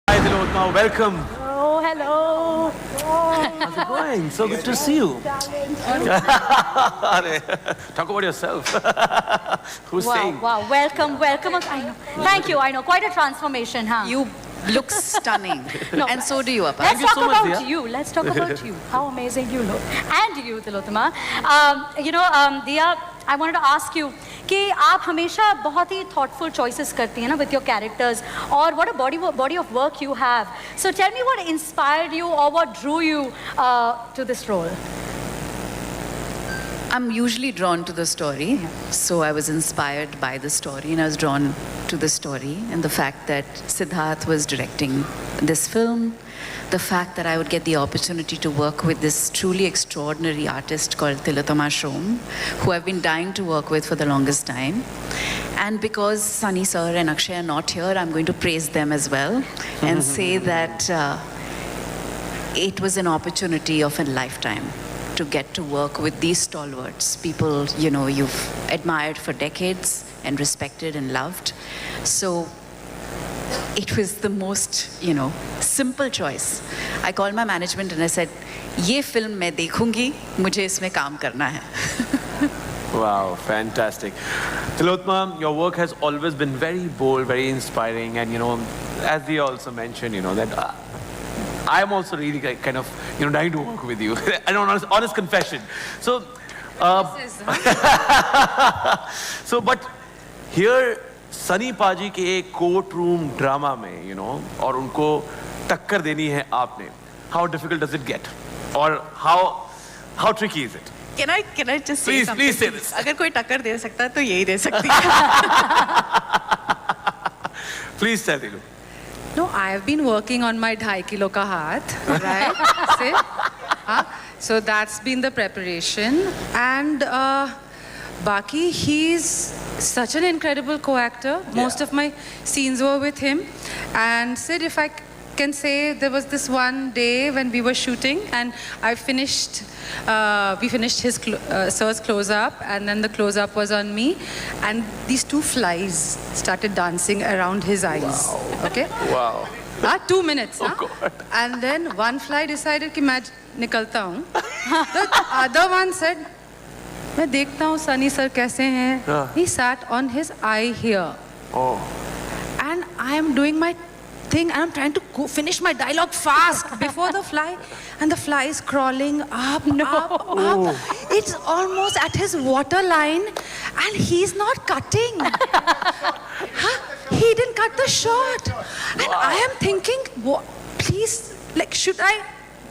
Hi, Tilotama. Welcome. Oh, hello. How's it going? So good to see you. Talk about yourself. Who's saying? Wow, welcome. I know. Thank you. I know. Quite a transformation, huh? You look stunning. No. And so do you, Appa. Let's talk so much, about Diya. you. Let's talk about you. How amazing you look. And you, Tilotama. Diya, I wanted to ask you कि आप हमेशा बहुत ही thoughtful choices करती हैं ना with your characters, और what a body of work you have. So tell me what inspired you or what drew you to this role. I'm usually drawn to the story, so I was inspired by the story, and I was drawn to the story and the fact that Siddharth was directing this film, the fact that I would get the opportunity to work with this truly extraordinary artist called Tilotama Shom, who I've been dying to work with for the longest time. And because Sunny sir and Akshay are not here, I'm going to praise them as well and say that it was an opportunity of a lifetime to get to work with these stalwarts, people, you've admired for decades and respected and loved. So it was the most, simple choice. I called my management and I said, ये film मैं देखूंगी, मुझे इसमें काम करना है. Wow, fantastic. Tilotama, your work has always been very bold, very inspiring, and as they also mentioned, that I'm also really dying to work with you. An honest confession. So, but here, Sunny Paji के एक courtroom drama में, और उनको टक्कर देनी है आपने. How difficult does it get, or how tricky is it? Can I just say something? Please say this. अगर कोई टक्कर दे सकता है तो यही दे सकती है. Please tell Dilu. No, I have been working on my 2.5 kilo ka haath, right? So that's been the preparation. And Baki, he's such an incredible co-actor. Most of my scenes were with him. And Sid, if I can say there was this one day when we were shooting and I finished, we finished his sir's close-up, and then the close-up was on me, and these two flies started dancing around his eyes. Okay? Wow. 2 minutes. And then one fly decided कि मैं निकलता हूँ. The other one said, मैं देखता हूँ Sunny sir कैसे हैं. He sat on his eye here. Oh. And I am doing my thing and I'm trying to finish my dialogue fast before the fly, and the fly is crawling up, up. It's almost at his waterline and he's not cutting. He didn't cut the shot. And I am thinking, please, like, should I?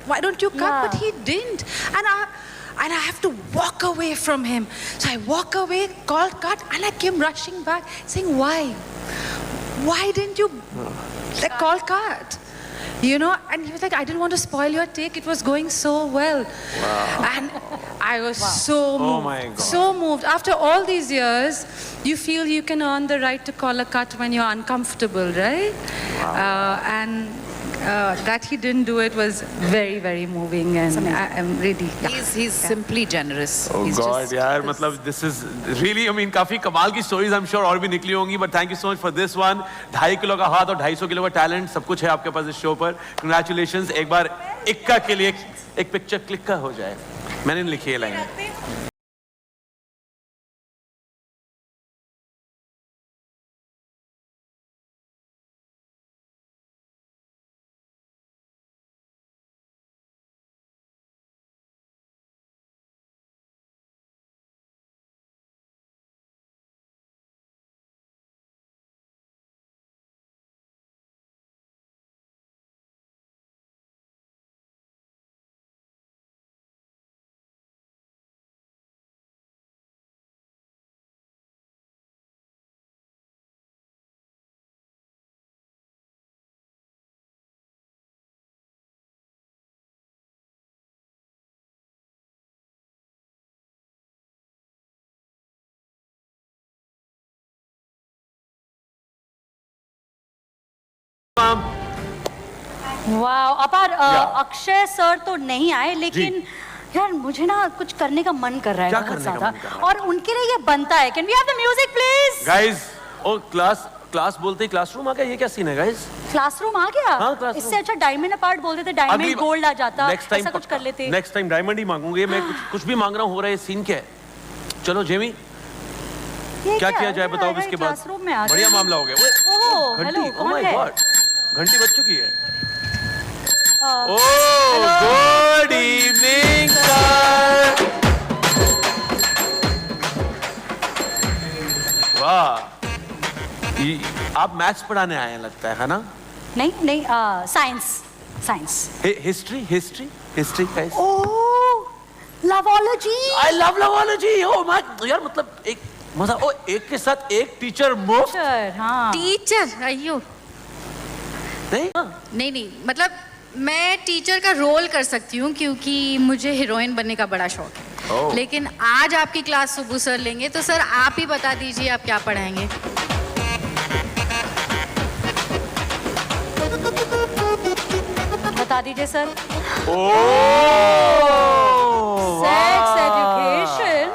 Why don't you cut? But he didn't. And I have to walk away from him. So I walk away, call cut, and I came rushing back saying, why? Why didn't you call cut? You know, and he was like, I didn't want to spoil your take. It was going so well. Wow. And I was so moved. Oh my God. So moved. After all these years, you feel you can earn the right to call a cut when you're uncomfortable, right? Wow. And that he didn't do it was very, very moving, and I am really. He's simply generous. Oh he's God, यार मतलब this is really, I mean, काफी कमाल की stories I'm sure और भी निकली होंगी, but thank you so much for this one. 2.5 kilo का हाथ और 250 किलो का talent, सब कुछ है आपके पास इस show पर. Congratulations. एक बार इक्का के लिए एक picture click का हो जाए. मैंने लिखी है लाइन. वाह, अपार अक्षय सर तो नहीं आए, लेकिन यार मुझे ना कुछ करने का मन कर रहा है बहुत ज्यादा, और उनके लिए ये बनता है. Can we have the music please? Guys, ओ क्लास बोलते ही क्लासरूम आ गया, ये क्या सीन है गाइस? क्लासरूम आ गया? हाँ, इससे अच्छा डायमंड अपार्ट बोलते थे, डायमंड गोल्ड आ जाता, ऐसा कुछ कर लेते. नेक्स्ट टाइम डायमंड ही मांगूंगे मैं. कुछ भी मांग रहा हूँ, हो रहा है. सीन क्या है? चलो जेमी, क्या किया जाए बताओ. इसके बाद बढ़िया मामला हो गया. घंटी, ओह माय गॉड, घंटी बज चुकी है. Good evening sir. वाह, आप मैथ्स पढ़ाने आए हैं लगता है ना? नहीं, science. History guys. Oh, lovology. I love lovology. Oh my, यार मतलब एक मजा. ओ, एक के साथ एक टीचर मुफ्त. हाँ. टीचर, अयो. नहीं, मतलब मैं टीचर का रोल कर सकती हूँ क्योंकि मुझे हीरोइन बनने का बड़ा शौक है. लेकिन आज आपकी क्लास सुबह सर लेंगे, तो सर आप ही बता दीजिए आप क्या पढ़ाएंगे. बता दीजिए सर. Sex education.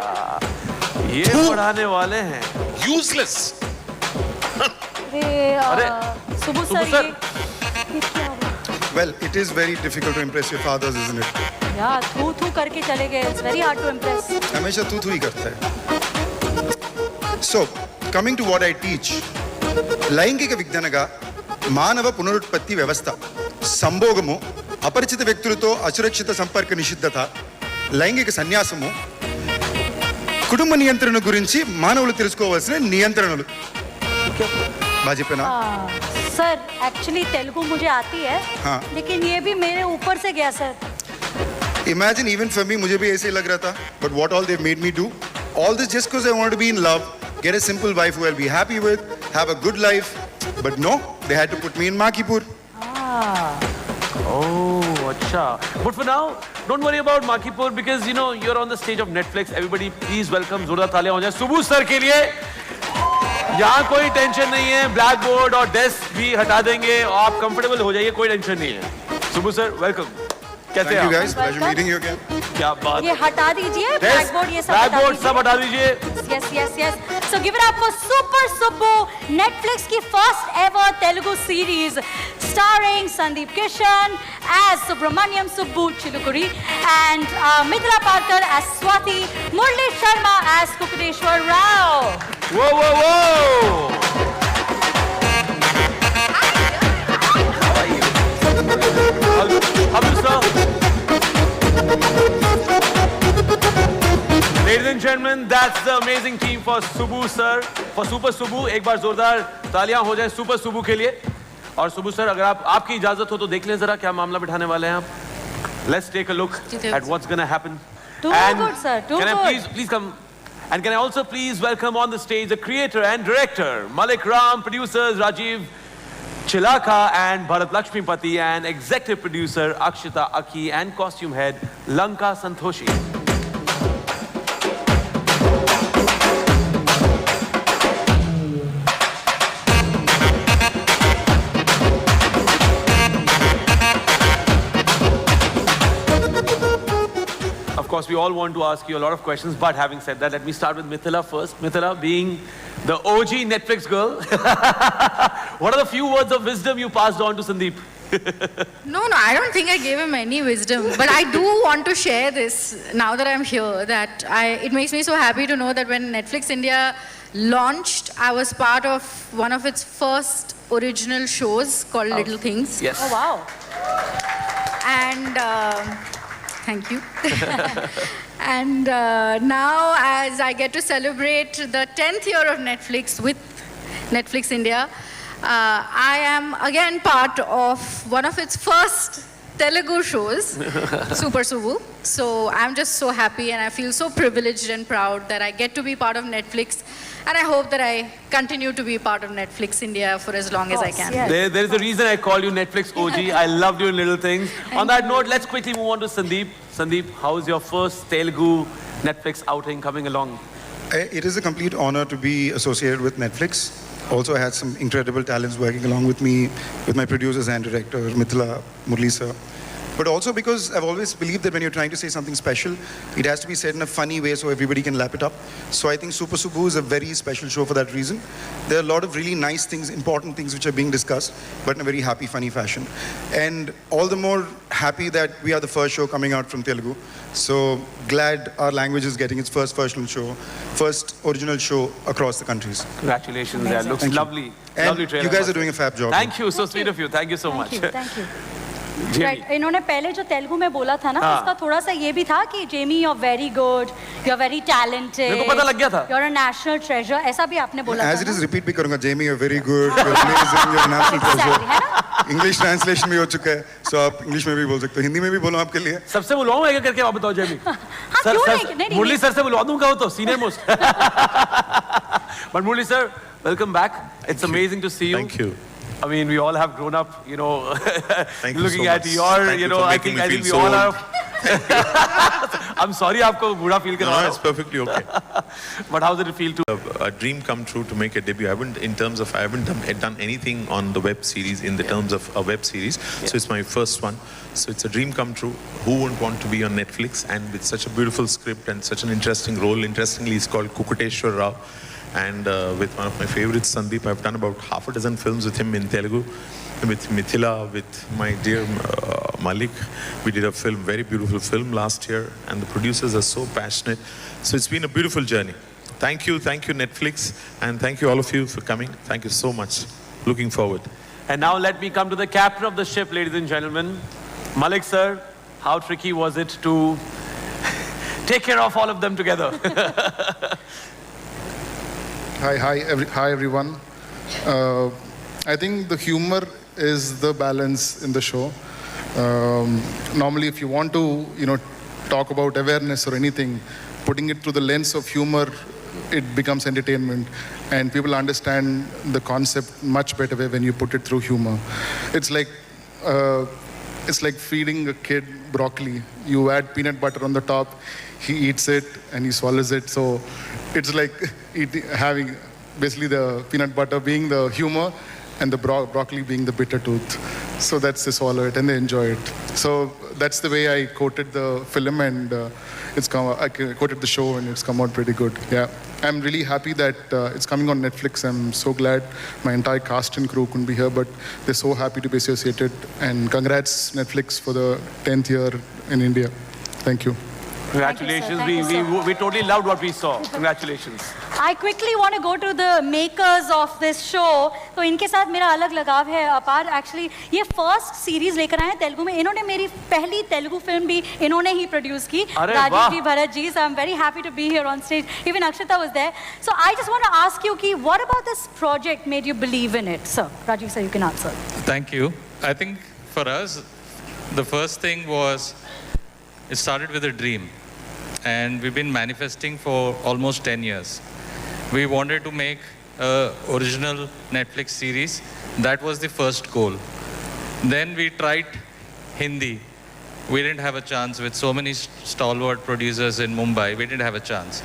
ये पढ़ाने वाले हैं. यूजलेस. अरे सुबह sir, Well, it is very difficult to impress your fathers, isn't it? यार थू करके चले गए. It's very hard to impress. हमेशा तू ही करता है. So, coming to what I teach, లైంగిక విజ్ఞానగా మానవ పునరుత్పత్తి వ్యవస్థ, సంభోగము, అపరిచిత వ్యక్తులతో అసురక్షిత సంపర్క నిషిద్ధత, లైంగిక సన్యాసము, కుటుంబ నియంత్రణ గురించి మానవులు తెలుసుకోవాల్సిన నియంత్రణలు. బాగా చెప్పానా? सर एक्चुअली तेलुगु मुझे आती है. हाँ. लेकिन ये भी मेरे ऊपर से गया sir. Imagine even for me, मुझे भी ऐसे ही लग रहा था. But what all they made me do, all this just because I wanted to be in love, get a simple wife who I'll be happy with, have a good life. But no, they had to put me in Makipur. Oh, acha. But for now, don't worry about Makipur because you know you're on the stage of Netflix. Everybody, please welcome जोरदार तालियां हो जाए Subbu sir के लिए. यहाँ कोई tension नहीं है, ब्लैक बोर्ड और डेस्क भी हटा देंगे और आप कंफर्टेबल हो जाइए, कोई टेंशन नहीं है। सुबू सर वेलकम, कैसे Thank you हैं guys, pleasure meeting you again. क्या बात ये हटा दीजिए ब्लैक बोर्ड, ये सब हटा दीजिए। सब हटा दीजिए। Yes yes yes. So give it up for super Subbu, Netflix की first ever Telugu series starring Sandeep Kishan as Subramaniam Subbu Chilukuri and Mithila Parkar as Swati, Murli Sharma as Kukudeshwar Rao. Whoa, whoa, whoa! How are you, sir? Ladies and gentlemen, that's the amazing team for Subbu sir, for Super Subbu. एक बार जोरदार तालियां हो जाए Super Subbu के लिए। और Subbu sir, अगर आपकी इजाजत हो तो देख लें जरा क्या मामला बिठाने वाले हैं आप। Let's take a look at what's gonna happen. Too good, sir. Too can good. I please come? And can I also please welcome on the stage the creator and director Malik Ram, producers Rajiv Chilaka and Bharat Lakshmipati, and executive producer Akshita Aki, and costume head Lanka Santhoshi. Of course, we all want to ask you a lot of questions, but having said that, let me start with Mithila first. Mithila, being the OG Netflix girl, what are the few words of wisdom you passed on to Sandeep? No, I don't think I gave him any wisdom, but I do want to share this now that I'm here, that it makes me so happy to know that when Netflix India launched, I was part of one of its first original shows called Little Things. Yes. Oh wow. And thank you. And now, as I get to celebrate the 10th year of Netflix with Netflix India, I am again part of one of its first Telugu shows, Super Subbu. So I'm just so happy and I feel so privileged and proud that I get to be part of Netflix. And I hope that I continue to be part of Netflix India for as long as I can. Yes. There is a reason I call you Netflix OG. I loved you in Little Things. On that note, let's quickly move on to Sandeep. Sandeep, how is your first Telugu Netflix outing coming along? It is a complete honor to be associated with Netflix. Also, I had some incredible talents working along with me, with my producers and director, Mithila, Murli sir. But also because I've always believed that when you're trying to say something special, it has to be said in a funny way so everybody can lap it up. So I think Super Subbu is a very special show for that reason. There are a lot of really nice things, important things which are being discussed, but in a very happy, funny fashion. And all the more happy that we are the first show coming out from Telugu. So glad our language is getting its first original show across the countries. Congratulations, that looks lovely. And Lovely trailer. you guys are doing a fab job. Thank you, so sweet of you. Thank you so much. Thank you. Jamie. Right. इन्होंने पहले जो तेलुगु में बोला था ना, उसका थोड़ा सा ये भी था कि Jamie you are very good, you are very talented, मेरे को पता लग गया था, you are a national treasure, ऐसा भी आपने बोला था। As it is, repeat भी करूँगा. Jamie, you're very good, you're amazing, you're a national treasure. English translation भी हो चुका है, so आप English में भी बोल सकते हो, हिंदी में भी बोलो आपके लिए. सबसे बुलवाऊँ एक करके आप बताओ जेमी. सर मुरली सर से बुलवा दूँगा वो तो senior most. But Murli sir, welcome back. It's amazing to see you. Thank you. I mean, we all have grown up, you know, looking so at much. your, Thank you know, for I making think me we feel all so have. I'm sorry, आपको बुरा feel करवा रहा हूँ. No, it's perfectly okay. But how did it feel to? A dream come true to make a debut. I haven't done anything on the web series in the terms of a web series. So it's my first one. So it's a dream come true. Who wouldn't want to be on Netflix? And with such a beautiful script and such an interesting role. Interestingly, it's called Kukudeshwar Rao. And with one of my favorites, Sandeep, I've done about half a dozen films with him in Telugu. With Mithila, with my dear Malik, we did a film, very beautiful film last year, and the producers are so passionate. So it's been a beautiful journey. Thank you, Netflix, and thank you all of you for coming. Thank you so much. Looking forward. And now let me come to the captain of the ship, ladies and gentlemen. Malik sir, how tricky was it to take care of all of them together? Hi everyone. I think the humor is the balance in the show. Normally, if you want to, talk about awareness or anything, putting it through the lens of humor, it becomes entertainment, and people understand the concept much better way when you put it through humor. It's like feeding a kid broccoli. You add peanut butter on the top, he eats it and he swallows it. So it's like having basically the peanut butter being the humor and the broccoli being the bitter tooth. So that's the swallow it, and they enjoy it. So that's the way I quoted the film, and I quoted the show, and it's come out pretty good. Yeah, I'm really happy that it's coming on Netflix. I'm so glad my entire cast and crew couldn't be here, but they're so happy to be associated. And congrats Netflix for the 10th year in India. Thank you. Congratulations. Thank you, sir. We totally loved what we saw. Congratulations. I quickly want to go to the makers of this show. तो इनके साथ मेरा अलग लगाव है अपार. Actually ये first series लेकर आए हैं तेलुगु में. इन्होंने मेरी पहली तेलुगु फिल्म भी इन्होंने ही produce की. राजीव जी, Bharat ji. So I'm very happy to be here on stage. Even Akshita was there. So I just want to ask you कि what about this project made you believe in it, sir? Rajiv sir, you can answer. Thank you. I think for us, the first thing was it started with a dream. And we've been manifesting for almost 10 years. We wanted to make an original Netflix series. That was the first goal. Then we tried Hindi. We didn't have a chance with so many stalwart producers in Mumbai. We didn't have a chance.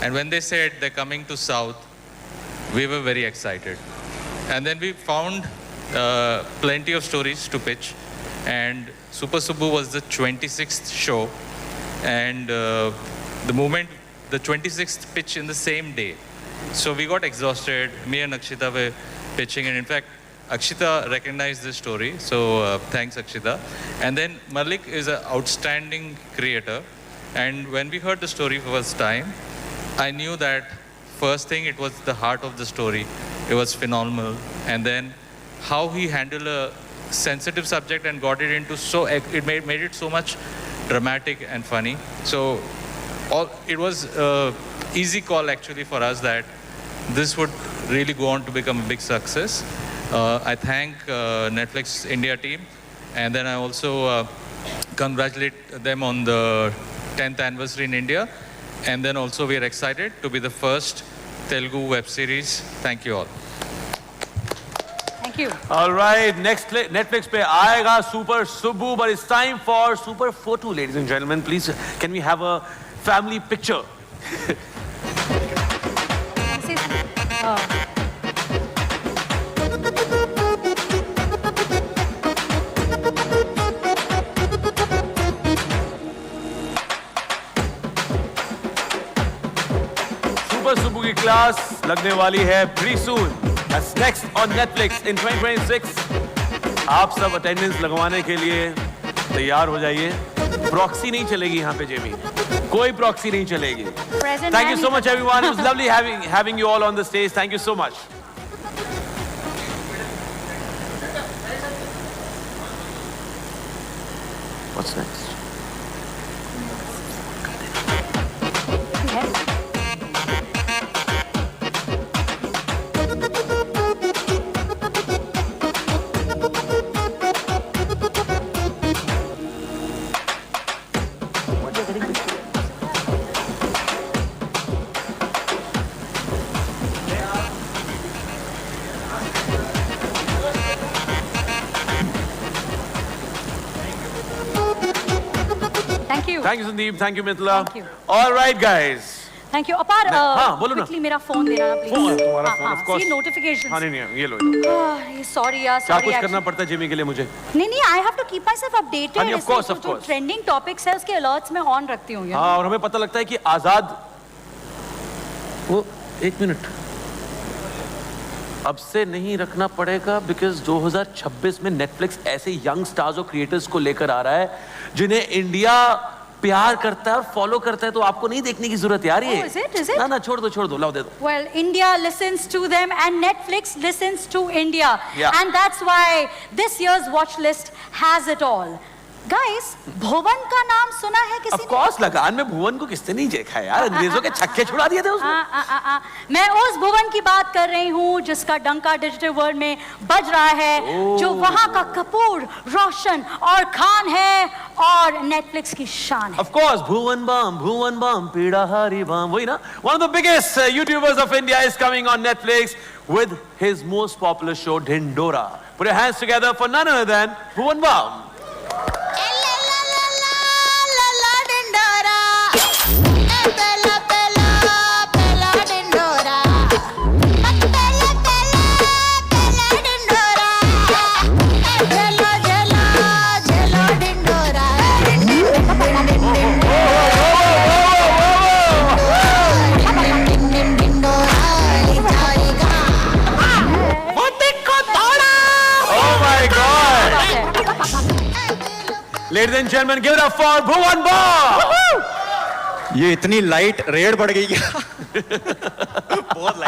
And when they said they're coming to South, we were very excited. And then we found plenty of stories to pitch. And Super Subbu was the 26th show. And the moment, the 26th pitch in the same day. So we got exhausted. Me and Akshita were pitching. And in fact, Akshita recognized this story. So thanks, Akshita. And then Malik is an outstanding creator. And when we heard the story for the first time, I knew that first thing, it was the heart of the story. It was phenomenal. And then how he handled a sensitive subject and got it into it made it so much dramatic and funny. So it was easy call actually for us that this would really go on to become a big success. I thank Netflix India team, and then I also congratulate them on the 10th anniversary in India. And then also we are excited to be the first Telugu web series. Thank you all. Thank you. All right, next Netflix पे आएगा Super Subbu, but it's time for Super Photo, ladies and gentlemen. Please, can we have a family picture? Super Subbu की class लगने वाली है pretty soon. That's next on Netflix in 2026. आप सब attendance लगवाने के लिए तैयार हो जाइए. प्रॉक्सी नहीं चलेगी यहाँ पे जेमी. कोई प्रॉक्सी नहीं चलेगी. Thank you so much everyone. It was lovely having you all on the stage. Thank you so much. What's next? Thank you, Sandeep. Thank you, Mithila. Thank you. All right, guys. Thank you. अपार बोलो ना. quickly मेरा phone देना please. Phone, तुम्हारा phone, of course. See notifications. हाँ नहीं, ये लो. Sorry यार, क्या sorry. कुछ करना पड़ता है जिमी के लिए मुझे? नहीं, I have to keep myself updated. हाँ, of course, of जो course. trending topics है उसके alerts मैं on रखती हूँ. हाँ, और हमें पता लगता है कि आजाद. वो 1 मिनट. अब से नहीं रखना पड़ेगा because 2026 में Netflix ऐसे young stars और creators को लेकर आ रहा है जिन्हें इंडिया प्यार करता है और फॉलो करता है, तो आपको नहीं देखने की जरूरत यार ये. Is it? ना छोड़ दो, लाओ दे दो. Well, India listens to them and Netflix listens to India. Yeah. And that's why this year's watch list has it all. Guys, भुवन का नाम सुना है किसी ने? Of course, लगान में भुवन को किसने नहीं देखा यार. अंग्रेजों के छक्के छुड़ा दिए थे उसने. मैं उस भुवन की बात कर रही हूँ जिसका डंका डिजिटल वर्ल्ड में बज रहा है, जो वहाँ का कपूर, रोशन और खान है और नेटफ्लिक्स की शान है. Of course, भुवन बम, पीड़ा हरी बम, वही ना. One of the biggest YouTubers of India is coming on Netflix with his most popular show, Dhindora. Put your hands together for none other than Bhuvan Bam. Ladies and gentlemen, give it up for Bhuvan Bam. ये इतनी light red बढ़ गई क्या? बहुत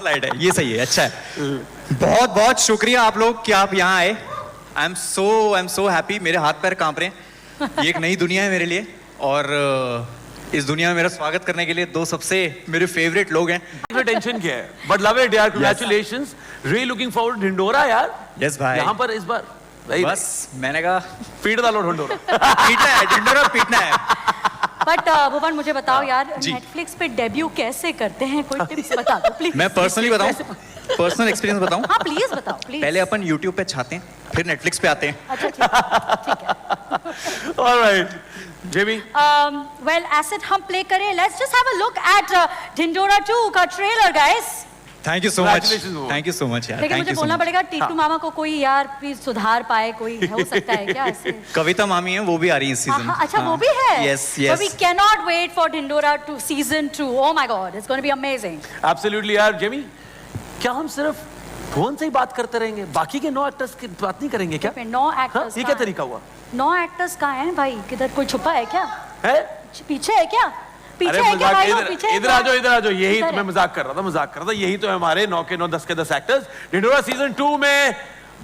light है, ये सही है, अच्छा है। बहुत बहुत शुक्रिया आप लोग कि आप यहाँ आए। आई एम सो हैप्पी, मेरे हाथ पैर कांप रहे हैं। ये एक नई दुनिया है मेरे लिए, और इस दुनिया में मेरा स्वागत करने के लिए दो सबसे मेरे फेवरेट लोग हैं। टेंशन क्या है, बट लव इट यार, congratulations, really looking forward Dhindora यार। यस भाई, यहाँ पर इस बार बस मैंने कहा पीट डालो ढिंडोरा। पीटना है ढिंडोरा, पीटना है। बट भुवन मुझे बताओ यार, नेटफ्लिक्स पे डेब्यू कैसे करते हैं, कोई टिप्स बता दो प्लीज। मैं पर्सनली बताऊं, पर्सनल एक्सपीरियंस बताऊं? हाँ प्लीज बताओ प्लीज। पहले अपन YouTube पे छाते हैं, फिर नेटफ्लिक्स पे आते हैं। अच्छा ठीक है। Alright Jamie. वेल एसेट हम प्ले करें, let's just have a look at Dhindora 2 का trailer guys. Thank you so much, thank you so much यार। लेकिन मुझे बोलना पड़ेगा टीटू मामा को कोई यार प्लीज सुधार पाए, कोई हो सकता है क्या ऐसे? कविता मामी है, वो भी आ रही है इस सीजन। अच्छा वो भी है। Yes But we cannot wait for Dhindora 2 season 2. Oh my God, it's going to be amazing. Absolutely यार। जेमी, क्या हम सिर्फ भुवन से ही बात करते रहेंगे, बाकी के 9 एक्टर्स की बात नहीं करेंगे क्या? 9 एक्टर्स। ये क्या तरीका हुआ? 9 एक्टर्स कहाँ हैं भाई? किधर कोई छुपा है क्या? है? पीछे है क्या? पीछे अरे है क्या भाई? इधर आ जाओ, यही तो मैं मजाक कर रहा था, यही तो है हमारे 9 के 9, 10 के 10 एक्टर्स। ढिंडोरा सीजन 2 में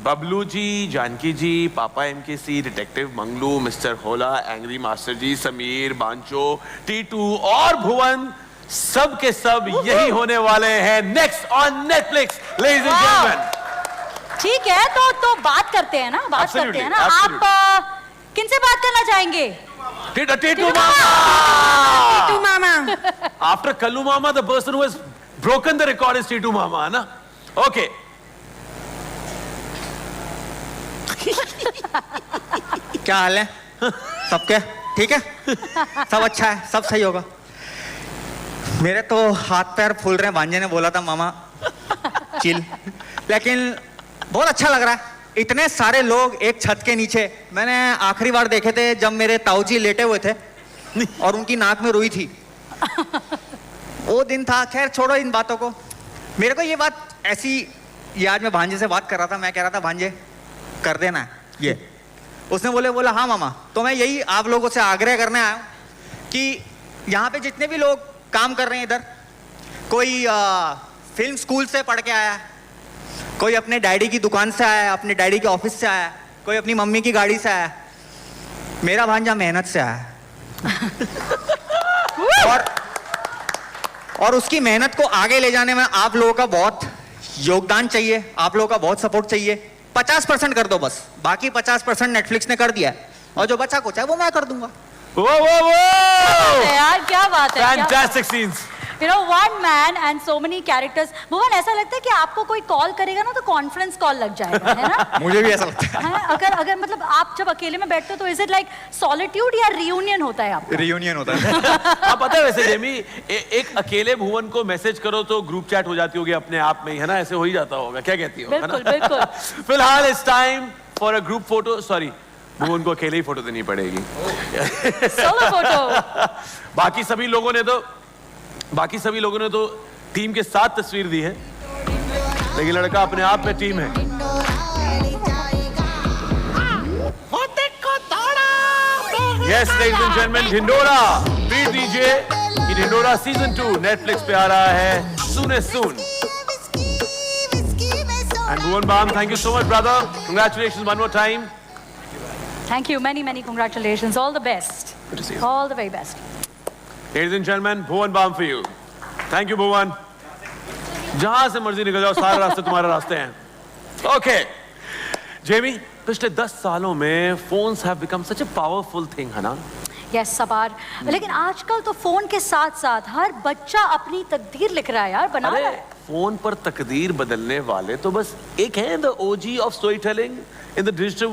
बबलू जी, जानकी जी, पापा MKC, डिटेक्टिव मंगलू, मिस्टर होला, एंग्री मास्टर जी, समीर, बांचो, टीटू और भुवन, सब के सब यही होने वाले हैं next on Netflix. Ladies and gentleman, ठीक है, तो बात करते हैं ना, बात करते हैं ना। आप किनसे बात करना चाहेंगे? टीटू मामा। After Kallu Mama, the person who has broken the record is Titu Mama, है ना? Okay. क्या हाल है सबके? ठीक है, सब अच्छा है, सब सही होगा। मेरे तो हाथ पैर फूल रहे हैं। भांजे ने बोला था मामा चिल, लेकिन बहुत अच्छा लग रहा है। इतने सारे लोग एक छत के नीचे। मैंने आखिरी बार देखे थे जब मेरे ताऊजी लेटे हुए थे और उनकी नाक में रुई थी। वो दिन था। खैर छोड़ो इन बातों को। मेरे को ये बात ऐसी, ये आज मैं भांजे से बात कर रहा था, मैं कह रहा था भांजे कर देना ये। उसने बोला हाँ मामा। तो मैं यही आप लोगों से आग्रह करने आया कि यहाँ पे जितने भी लोग काम कर रहे हैं इधर, कोई फिल्म स्कूल से पढ़ के आया, कोई अपने डैडी की दुकान से आया, अपने डैडी के ऑफिस से आया, कोई अपनी मम्मी की गाड़ी से आया, मेरा भांजा मेहनत से आया। और उसकी मेहनत को आगे ले जाने में आप लोगों का बहुत योगदान चाहिए, आप लोगों का बहुत सपोर्ट चाहिए। 50% कर दो बस, बाकी 50% नेटफ्लिक्स ने कर दिया है, और जो बचा कुछ है वो मैं कर दूंगा। यार क्या बात है, fantastic scenes. You know, one man and so many characters. भुवन, ऐसा लगता है कि आपको कोई कॉल करेगा ना तो कॉन्फ्रेंस कॉल लग जाएगा, है ना? मुझे भी ऐसा लगता है। अगर मतलब आप जब अकेले में बैठते हो तो इज इट लाइक सॉलिट्यूड या रियूनियन होता है आपका? रियूनियन होता है। आप पता है वैसे जेमी, एक अकेले भुवन को मैसेज करो तो ग्रुप चैट हो जाती होगी अपने आप में ही, है ना? ऐसे हो ही जाता होगा, क्या कहती हो? बिल्कुल बिल्कुल। फिलहाल it's time for a group photo. Sorry, Bhuvan को अकेले ही फोटो देनी पड़ेगी। Solo photo. बाकी सभी लोगों ने तो टीम के साथ तस्वीर दी है, लेकिन लड़का अपने आप में टीम है। Yes, ladies and gentlemen, Dhindora, treat दीजिए कि ढिंडोरा सीजन 2 नेटफ्लिक्स पे आ रहा है soon. And Bhuvan Bam, thank you so much, brother. Congratulations one more time. Thank you, many congratulations. All the best. Good to see you. All the very best. Ladies and gentlemen, Bhuvan Bam for you. Thank you, Bhuvan. जहां से मर्जी निकल जाओ, सारे रास्ते तुम्हारे रास्ते हैं। Okay, Jamie, पिछले 10 सालों में phones have become such a powerful thing, है ना? Yes, सबार। लेकिन आजकल तो फोन के साथ साथ हर बच्चा अपनी तकदीर लिख रहा है यार, बना रहा है। फोन पर तकदीर बदलने वाले तो बस एक हैं, the OG of storytelling in the digital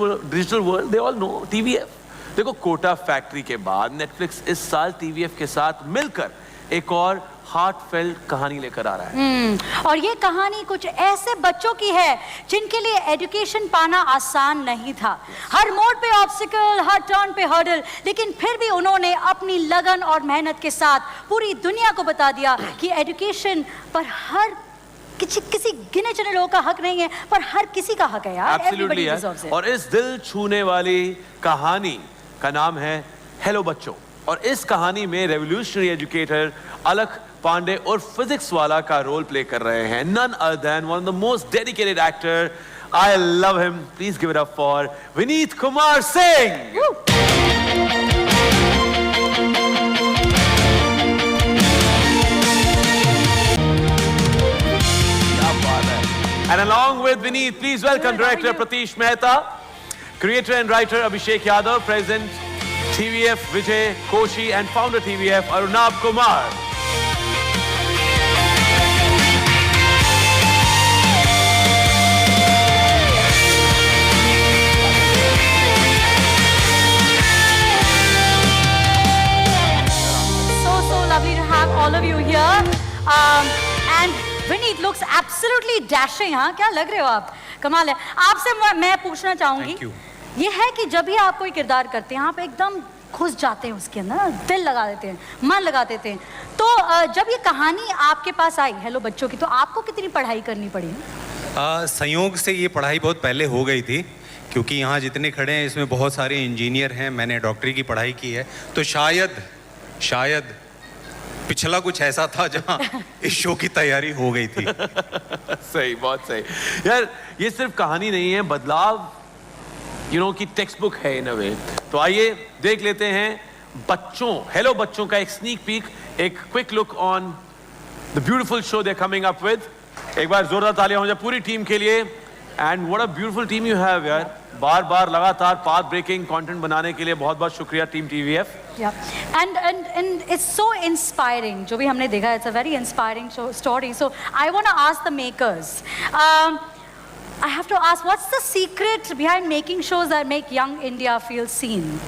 world. They all know TVF. देखो, कोटा फैक्ट्री के बाद नेटफ्लिक्स इस साल TVF के साथ मिलकर एक और हार्टफेल्ट कहानी लेकर आ रहा है। और ये कहानी कुछ ऐसे बच्चों की है जिनके लिए एजुकेशन पाना आसान नहीं था। हर मोड़ पे ऑब्स्टिकल, हर टर्न पे हर्डल, लेकिन फिर भी उन्होंने अपनी लगन और मेहनत के साथ पूरी दुनिया को बता दिया कि एजुकेशन पर हर किसी गिने चुने लोगों का हक नहीं है, पर हर किसी का हक है यार। Absolutely, Everybody deserves it. और इस दिल छूने वाली कहानी का नाम है हेलो बच्चों, और इस कहानी में रेवोल्यूशनरी एजुकेटर अलख पांडे और फिजिक्स वाला का रोल प्ले कर रहे हैं none other than one of the most dedicated actor. I love him. Please give it up for Vineet Kumar Singh. And along with Vineet, please welcome director Pratish Mehta, creator and writer Abhishek Yadav, president TVF Vijay Koshi, and founder TVF Arunab Kumar. So lovely to have all of you here. And Vineet looks absolutely dashing, हाँ? क्या लग रहे हो आप? कमाल है। आपसे मैं पूछना चाहूंगी, ये है कि जब भी आप कोई किरदार करते हैं, आप एकदम घुस जाते हैं उसके अंदर, दिल लगा देते हैं, मन लगा देते हैं। तो जब ये कहानी आपके पास आई हेलो बच्चों की, तो आपको कितनी पढ़ाई करनी पड़ी? संयोग से ये पढ़ाई बहुत पहले हो गई थी, क्योंकि यहाँ जितने खड़े हैं इसमें बहुत सारे इंजीनियर हैं, मैंने डॉक्टरी की पढ़ाई की है, तो शायद पिछला कुछ ऐसा था जहाँ इस शो की तैयारी हो गई थी। सही, बहुत सही यार। ये सिर्फ कहानी नहीं है, बदलाव की टेक्स्ट बुक है इन अ वे। तो आइए देख लेते हैं बच्चों, हेलो बच्चों का एक स्नीक पीक, एक quick look on the beautiful show they coming up with. एक बार जोरदार तालियां हो जाए पूरी टीम के लिए। And what a beautiful team you have यार, बार बार लगातार पाथ ब्रेकिंग कंटेंट बनाने के लिए बहुत बहुत शुक्रिया team TVF। And it's so inspiring जो भी हमने देखा, it's a very inspiring story. So I want to ask the makers, I have to ask, what's the secret behind making shows that make young India feel seen?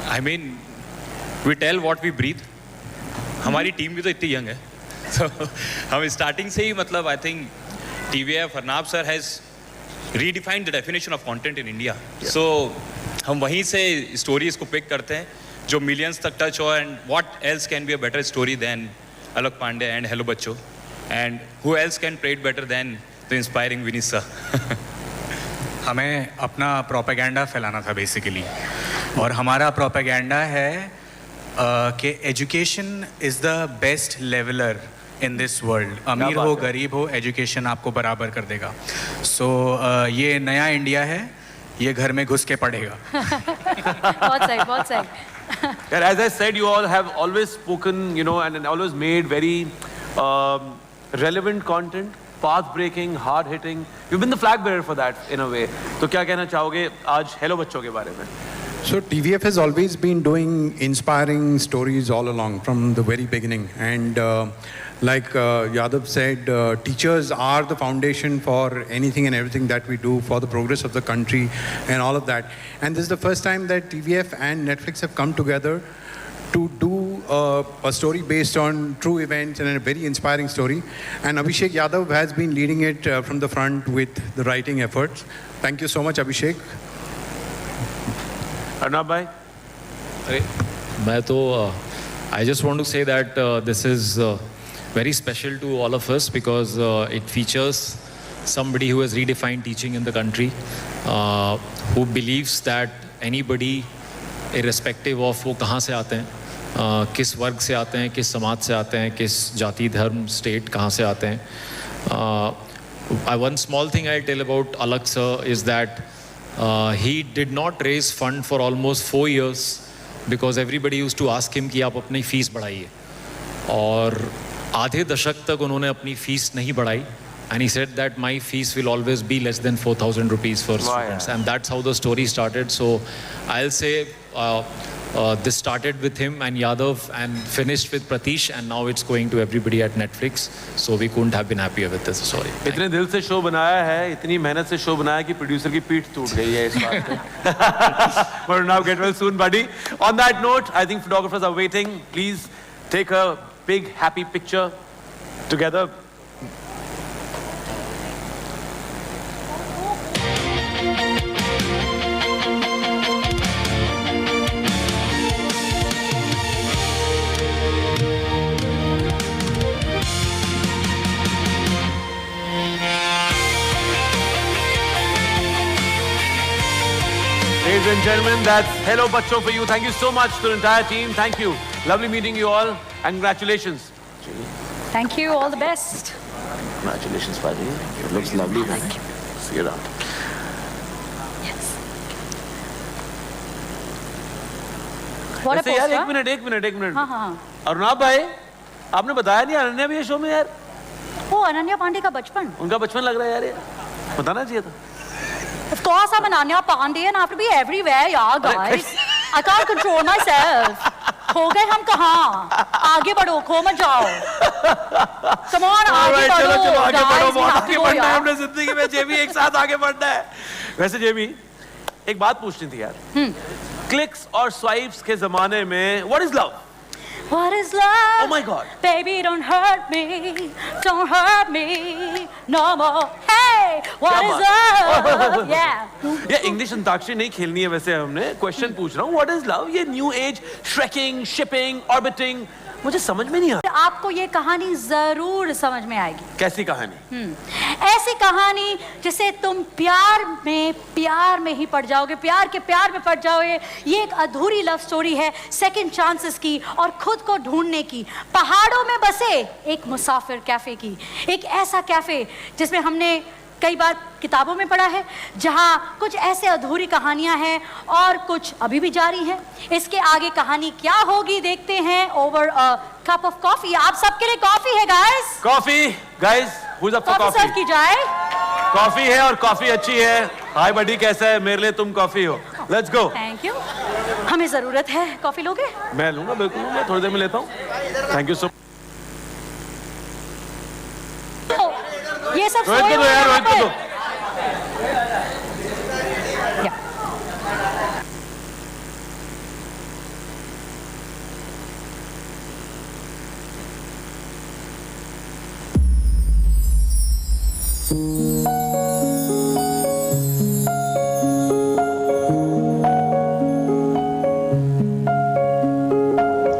I mean, we tell what we breathe. हमारी team भी तो इतनी young है, so हम starting से ही मतलब I think TVF Arnab sir has redefined the definition of content in India. So हम वहीं से स्टोरीज को पिक करते हैं जो मिलियंस तक टच हो, and what else can be a better story than Alakh Pandey and hello बच्चों, and who else can play it better than the inspiring Vineet sir. हमें अपना प्रोपेगेंडा फैलाना था बेसिकली, और हमारा प्रोपेगेंडा है कि education is the best leveller in this world. अमीर हो गरीब हो, एजुकेशन आपको बराबर कर देगा। सो ये नया इंडिया है, ये घर में घुस के पढ़ेगा। बहुत सही, बहुत सही। As I said, you all have always spoken, and always made very relevant content, path-breaking, hard-hitting. You've been the flag bearer for that in a way. तो क्या कहना चाहोगे आज हेलो बच्चों के बारे में? So TVF has always been doing inspiring stories all along from the very beginning, and like Yadav said, teachers are the foundation for anything and everything that we do for the progress of the country and all of that. And this is the first time that TVF and Netflix have come together to do a story based on true events and a very inspiring story. And Abhishek Yadav has been leading it from the front with the writing efforts. Thank you so much, Abhishek. Arnab bhai? मैं तो I just want to say that this is very special to all of us because it features somebody who has redefined teaching in the country, who believes that anybody, irrespective of वो कहाँ से आते हैं, किस वर्ग से आते हैं, किस समाज से आते हैं, किस जाति धर्म स्टेट कहाँ से आते हैं। One small thing I'll tell about Alak sir is that he did not raise fund for almost 4 years because everybody used to ask him कि आप अपनी फीस बढ़ाइए, और आधे दशक तक उन्होंने अपनी फीस नहीं बढ़ाई, and he said that my fees will always be less than 4,000 rupees for students, and that's how the story started. So I'll say this started with him and Yadav and finished with Pratish, and now it's going to everybody at Netflix. So we couldn't have been happier with this story. इतने दिल से show बनाया है, इतनी मेहनत से show बनाया कि प्रोड्यूसर की पीठ टूट गई है इस बात पे। But now get well soon, buddy. On that note, I think photographers are waiting. Please take a big happy picture together. Ladies and gentlemen, that's Hello Bachcho for you. Thank you so much to the entire team. Thank you. Lovely meeting you all. And congratulations. Thank you. All the best. Congratulations, Paji. It looks lovely. Thank you. See you around. What a वैसे यार poster. एक minute हाँ हाँ. अरुणाब भाई, आपने बताया नहीं अनन्या भी है शो में यार. वो अनन्या पांडे का बचपन. उनका बचपन लग रहा है यार ये. बताना चाहिए था. Of course, I'm Ananya Pandey and I have to be everywhere, yeah, guys. I can't control myself. खो गए हम कहाँ? आगे बढ़ो, खो मत जाओ. Come on, आगे बढ़ो. चलो आगे बढ़ो, बहुत guys, आगे बढ़ना है हमने जिंदगी में. जेबी एक साथ आगे बढ़ना है. वैसे जेबी, एक बात पूछनी थी यार. क्लिक्स और स्वाइप्स के जमाने में what is love? What is love? Oh my God. Baby, don't hurt me. Don't hurt me no more. Hey, what is love? Yeah. ये इंग्लिश अंताक्षरी नहीं खेलनी है वैसे हमने. क्वेश्चन पूछ रहा हूँ. What is love? ये न्यू एज श्रेकिंग, शिपिंग, ऑर्बिटिंग, मुझे समझ में नहीं आता. आपको ये कहानी जरूर समझ में आएगी. कैसी कहानी? ऐसी कहानी जिसे तुम प्यार में ही पड़ जाओगे, प्यार में पड़ जाओगे. ये एक अधूरी लव स्टोरी है, सेकंड चांसेस की और खुद को ढूंढने की. पहाड़ों में बसे एक मुसाफिर कैफे की. एक ऐसा कैफे जिसमें हमने कई बार किताबों में पढ़ा है, जहाँ कुछ ऐसे अधूरी कहानियां हैं और कुछ अभी भी जारी हैं. इसके आगे कहानी क्या होगी देखते हैं. Over a cup of coffee. आप सबके लिए कॉफी है guys. Coffee guys, who's up for coffee serve की जाए. कॉफी है और कॉफी अच्छी है. हाय बडी, कैसा है? मेरे लिए तुम कॉफी हो. Let's go. Thank you. हमें जरूरत है. कॉफी लोगे? मैं लूंगा, बिल्कुल लूंगा. थोड़ी देर में लेता हूँ. थैंक यू सो. ये सब रोहित को दो यार, रोहित को दो.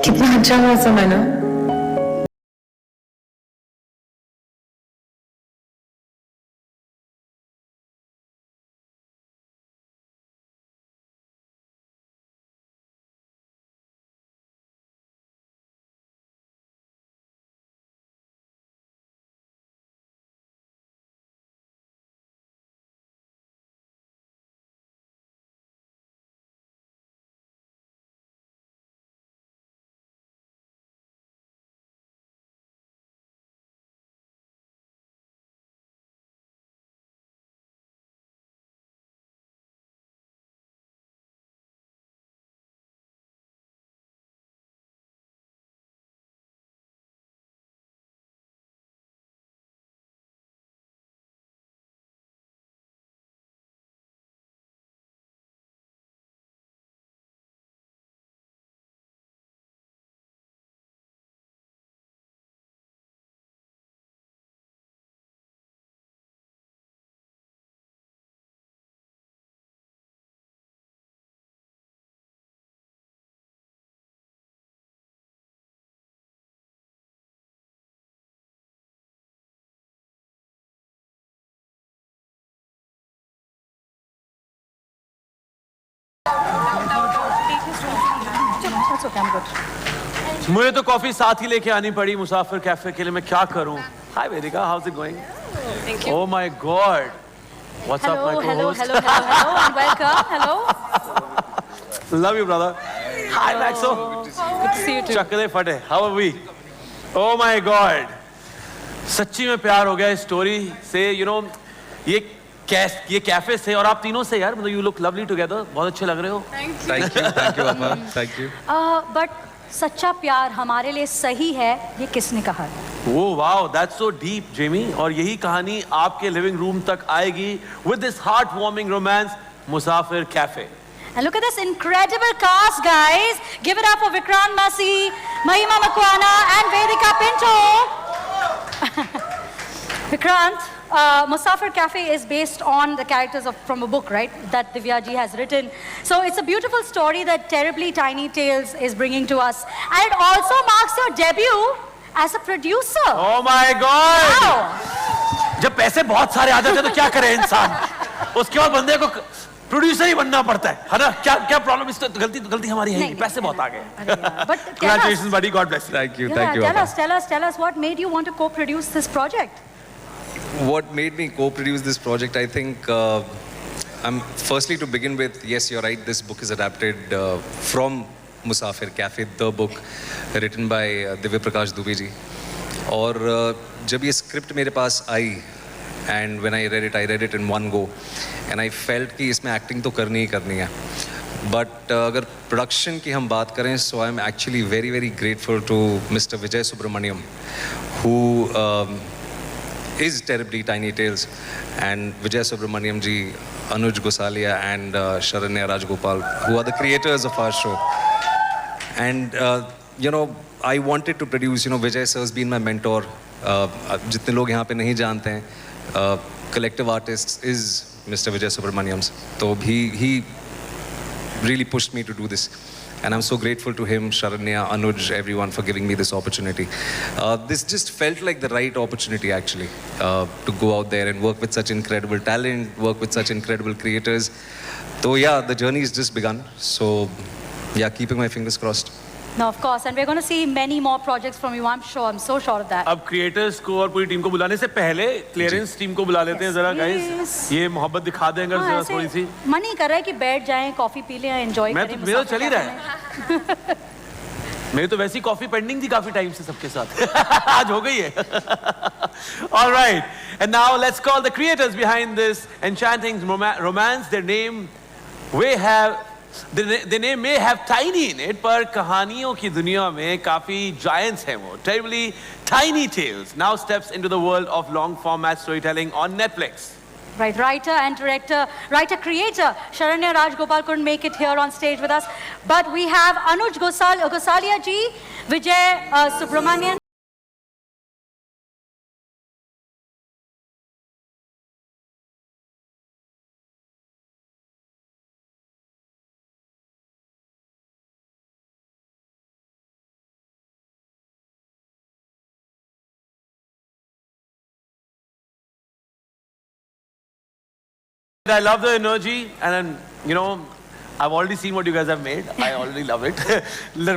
कितना अच्छा मौसम है ना. मुझे तो कॉफी साथ ही लेके आनी पड़ी मुसाफिर कैफे के लिए. मैं क्या करूं? Hi Vedika, how's it going? Thank you. Oh my God. What's up, my co-host? Hello, and welcome. Hello. Love you, brother. Hi, Maxo. Good to see you too. चकदे फटे. How are we? Oh my God. सच्ची में प्यार हो गया इस story से. You know, ये cafe से और आप तीनों से यार, मतलब you look lovely together. बहुत अच्छे लग रहे हो. Thank you, Amma. Thank you. But सच्चा प्यार हमारे लिए सही है, ये किसने कहा है? Oh wow, that's so deep, Jamie. और यही कहानी आपके लिविंग रूम तक आएगी with this heartwarming romance, Musafir cafe. And look at this incredible cast, guys. Give it up for Vikrant Massey, Mahima Makwana, and Vedika Pinto. Vikrant, Musafir Cafe is based on the characters from a book, right? That Divya ji has written. So it's a beautiful story that Terribly Tiny Tales is bringing to us. And it also marks your debut as a producer. Oh my God! Wow. जब पैसे बहुत सारे आ जाते हैं तो क्या करे इंसान? उसके बाद बंदे को प्रोड्यूसर ही बनना पड़ता है ना? क्या क्या प्रॉब्लम? इस तो गलती हमारी है नहीं, पैसे बहुत आ गए. But Congratulations, buddy. God bless you. Thank you. Tell us what made you want to co-produce this project? What made me co-produce this project, I think, firstly to begin with, yes, you're right, this book is adapted from Musafir Cafe, the book written by Divya Prakash Dubey ji. और जब ये script मेरे पास आई, and when I read it in one go, and I felt कि इसमें acting तो करनी ही करनी है. But अगर प्रोडक्शन की हम बात करें, so I'm actually very very grateful to Mr. Vijay Subramaniam, who is terribly Tiny Tales, and Vijay Subramaniam ji, Anuj Gosalia and Sharanya Rajgopal, who are the creators of our show. And you know, I wanted to produce, you know, Vijay sir has been my mentor. जितने लोग यहाँ पे नहीं जानते हैं, collective artist is Mr. Vijay Subramaniam. So he really pushed me to do this. And I'm so grateful to him, Sharanya, Anuj, everyone for giving me this opportunity. This just felt like the right opportunity actually, to go out there and work with such incredible talent, work with such incredible creators. So yeah, the journey has just begun. So yeah, keeping my fingers crossed. No, of course, and we're going to see many more projects from you. I'm so sure of that. अब creators को और पूरी team को बुलाने से पहले clearance team को बुला लेते हैं जरा guys. ये मोहब्बत दिखा दें अगर जरा थोड़ी सी. मन ही कर रहा है कि बैठ जाएं, कॉफी पी लें, एंजॉय करें. मेरा चल ही रहा है. मेरी तो वैसी कॉफी पेंडिंग थी काफी टाइम से सबके साथ. आज हो गई है. All right, and now let's call the creators behind this enchanting romance. Their name their name may have tiny in it, पर कहानियों की दुनिया में काफी giants हैं वो. Terribly Tiny Tales now steps into the world of long format storytelling on Netflix. Right, writer-creator Sharanya Rajgopal couldn't make it here on stage with us, but we have Anuj Gosalia ji, Vijay Subramanian. I love the energy, and then, you know, I've already seen what you guys have made. I already love it.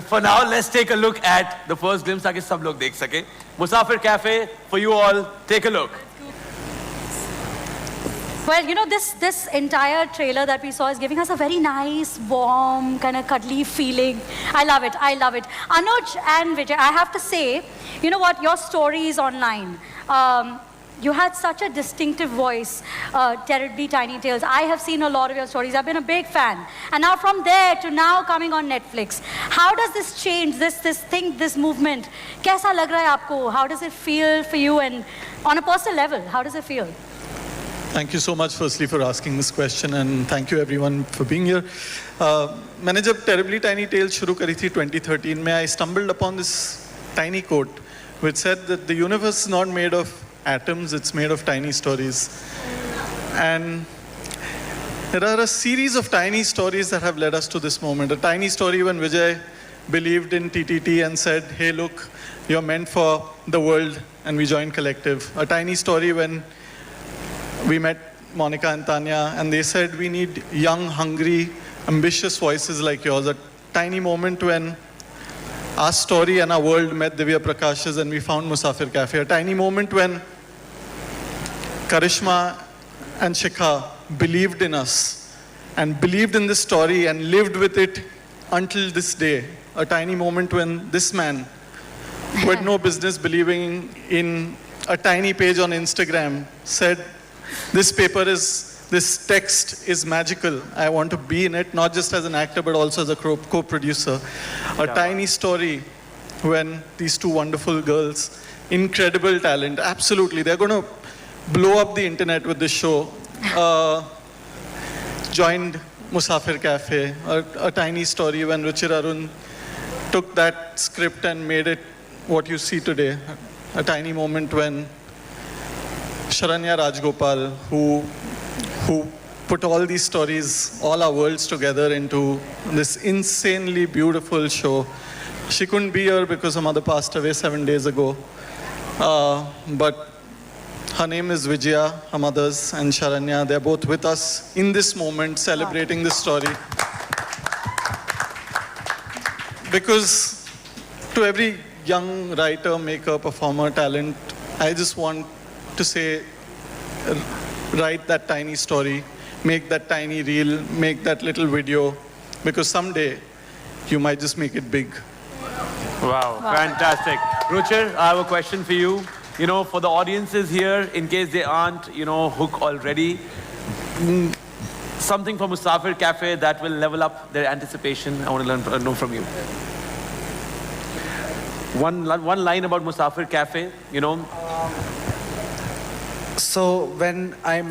For now, let's take a look at the first glimpse ताकि सब लोग देख सके. Musafir Cafe, for you all, take a look. Well, you know, this entire trailer that we saw is giving us a very nice, warm, kind of cuddly feeling. I love it. Anuj and Vijay, I have to say, you know what, your stories online, you had such a distinctive voice, Terribly Tiny Tales. I have seen a lot of your stories. I've been a big fan. And now from there to now coming on Netflix, how does this change, this movement? Kaisa lag raha hai aapko? How does it feel for you? And on a personal level, how does it feel? Thank you so much firstly for asking this question, and thank you everyone for being here. मैंने जब Terribly Tiny Tales शुरू करी थी 2013 में, I stumbled upon this tiny quote which said that the universe is not made of atoms, it's made of tiny stories. And there are a series of tiny stories that have led us to this moment. A tiny story when Vijay believed in TTT and said, hey look, you're meant for the world, and we joined Collective. A tiny story when we met Monica and Tanya and they said we need young, hungry, ambitious voices like yours. A tiny moment when our story and our world met Divya Prakash's and we found Musafir Cafe. A tiny moment when Karishma and Shikha believed in us and believed in this story and lived with it until this day. A tiny moment when this man, who had no business believing in a tiny page on Instagram, said, this text is magical. I want to be in it, not just as an actor, but also as a co-producer. A tiny story when these two wonderful girls, incredible talent, absolutely, they're going to blow up the internet with this show, joined Musafir Cafe. A tiny story when Ruchir Arun took that script and made it what you see today. A tiny moment when Sharanya Rajgopal, who put all these stories, all our worlds together into this insanely beautiful show. She couldn't be here because her mother passed away 7 days ago. But Her name is Vijaya, her mothers, and Sharanya. They're both with us in this moment, celebrating this story. Because to every young writer, maker, performer, talent, I just want to say, write that tiny story, make that tiny reel, make that little video, because someday you might just make it big. Wow, fantastic. Ruchir, I have a question for you. You know, for the audiences here, in case they aren't, you know, hooked already, something from Musafir Cafe that will level up their anticipation. I want to know from you. One line about Musafir Cafe, you know. So when I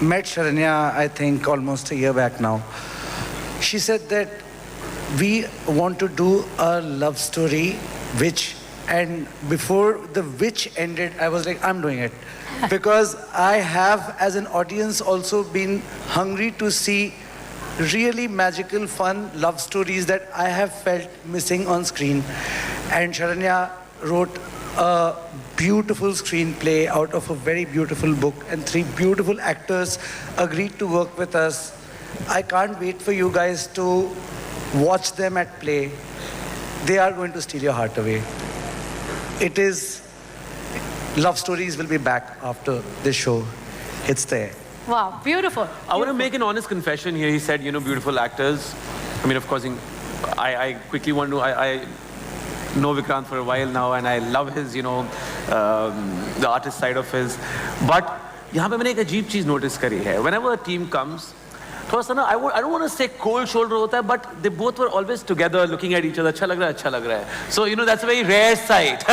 met Sharanya, I think almost a year back now, she said that we want to do a love story which, and before the which ended, I was like, I'm doing it. Because I have, as an audience, also been hungry to see really magical, fun love stories that I have felt missing on screen. And Sharanya wrote a beautiful screenplay out of a very beautiful book, and 3 beautiful actors agreed to work with us. I can't wait for you guys to watch them at play. They are going to steal your heart away. It is, love stories will be back after this show. It's there. Wow, beautiful. I want to make an honest confession here. He said, you know, beautiful actors. I mean, of course, I quickly want to, I know Vikrant for a while now, and I love his, you know, the artist side of his. But यहाँ पे मैंने एक अजीब चीज notice करी है. Whenever a team comes, थोड़ा सा ना, I don't want to say cold shoulder होता है, but they both were always together, looking at each other. अच्छा लग रहा है. So you know, that's a very rare sight.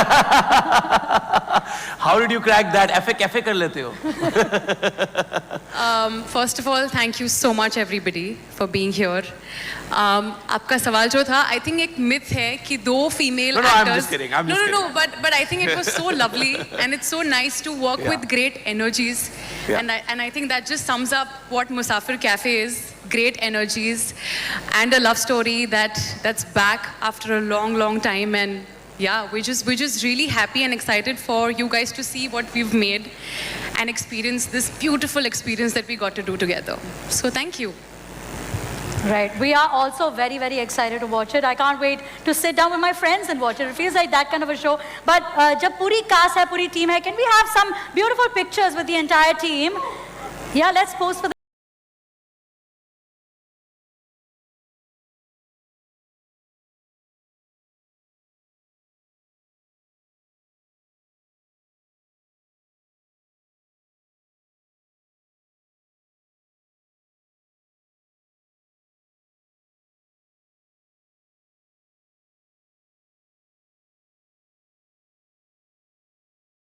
How did you crack that? FA कर लेते हो? First of all, thank you so much everybody for being here. आपका सवाल जो था, I think एक myth है कि 2 female actors. I'm just kidding. No, but I think it was so lovely and it's so nice to work with great energies. Yeah. And I think that just sums up what Musafir Cafe is. Great energies and a love story that's back after a long time, and yeah, we're just really happy and excited for you guys to see what we've made and experience this beautiful experience that we got to do together. So thank you. Right. We are also very, very excited to watch it. I can't wait to sit down with my friends and watch it. It feels like that kind of a show. But जब पूरी cast है, पूरी team है, can we have some beautiful pictures with the entire team? Yeah, let's pose for the